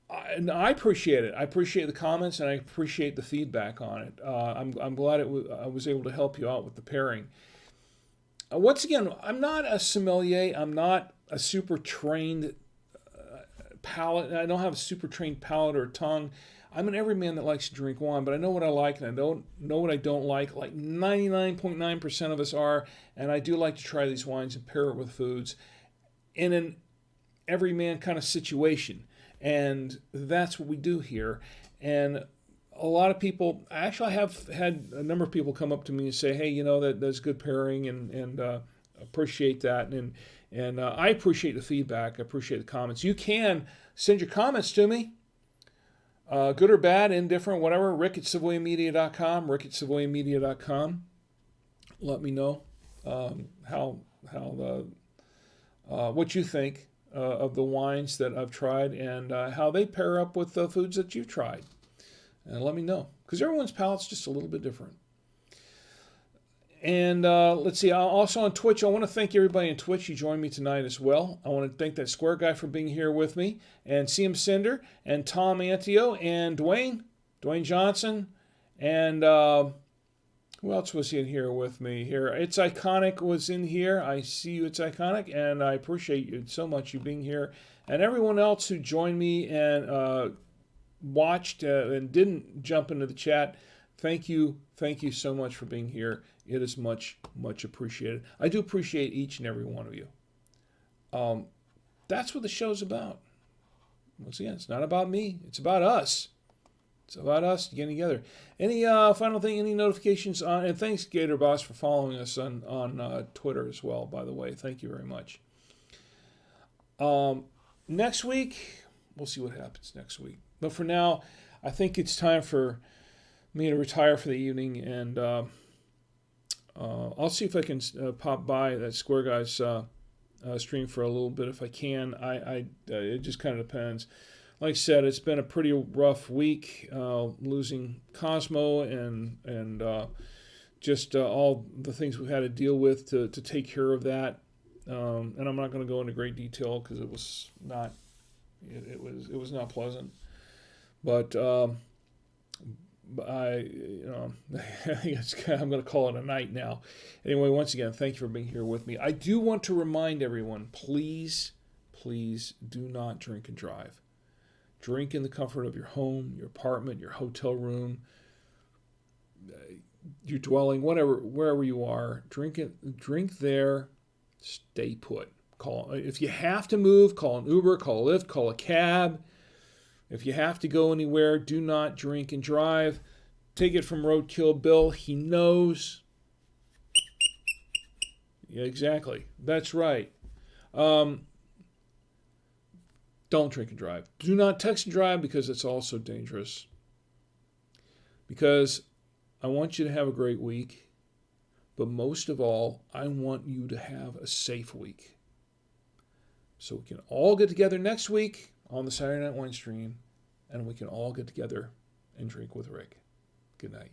And I appreciate it. I appreciate the comments, and I appreciate the feedback on it. I'm glad I was able to help you out with the pairing. Once again, I'm not a sommelier. I'm not a super trained palate. I don't have a super trained palate or tongue. I'm an everyman that likes to drink wine, but I know what I like and I don't know what I don't like. Like 99.9% of us are, and I do like to try these wines and pair it with foods in an everyman kind of situation. And that's what we do here. And a lot of people, actually I have had a number of people come up to me and say, "Hey, you know, that's good pairing," and appreciate that. And I appreciate the feedback. I appreciate the comments. You can send your comments to me, good or bad, indifferent, whatever. Rick@SavoyaMedia.com, Rick@SavoyaMedia.com. Let me know what you think of the wines that I've tried and how they pair up with the foods that you've tried. And let me know, because everyone's palate's just a little bit different. And let's see, also on Twitch, I want to thank everybody on Twitch who joined me tonight as well. I want to thank that Square Guy for being here with me, and CM Cinder, and Tom Antio, and Dwayne Johnson, and who else was in here with me here? It's Iconic was in here. I see you, It's Iconic, and I appreciate you so much, you being here. And everyone else who joined me and watched and didn't jump into the chat, thank you so much for being here. It is much, much appreciated. I do appreciate each and every one of you. That's what the show's about. Once again, it's not about me. It's about us. It's about us getting together. Any final thing, any notifications on, and thanks, Gator Boss, for following us on Twitter as well, by the way. Thank you very much. Next week, we'll see what happens next week. But for now, I think it's time for me to retire for the evening, and I'll see if I can pop by that Square Guys stream for a little bit if I can. It just kind of depends. Like I said, it's been a pretty rough week, losing Cosmo and just all the things we've had to deal with to take care of that. And I'm not going to go into great detail because it was not pleasant. But I'm going to call it a night now. Anyway, once again, thank you for being here with me. I do want to remind everyone, please do not drink and drive. Drink in the comfort of your home, your apartment, your hotel room, your dwelling, wherever you are. Drink there. Stay put. If you have to move, call an Uber, call a Lyft, call a cab. If you have to go anywhere, do not drink and drive. Take it from Roadkill Bill. He knows. Yeah, exactly. That's right. Don't drink and drive. Do not text and drive because it's also dangerous. Because I want you to have a great week. But most of all, I want you to have a safe week. So we can all get together next week on the Saturday Night Wine Stream, and we can all get together and drink with Rick. Good night.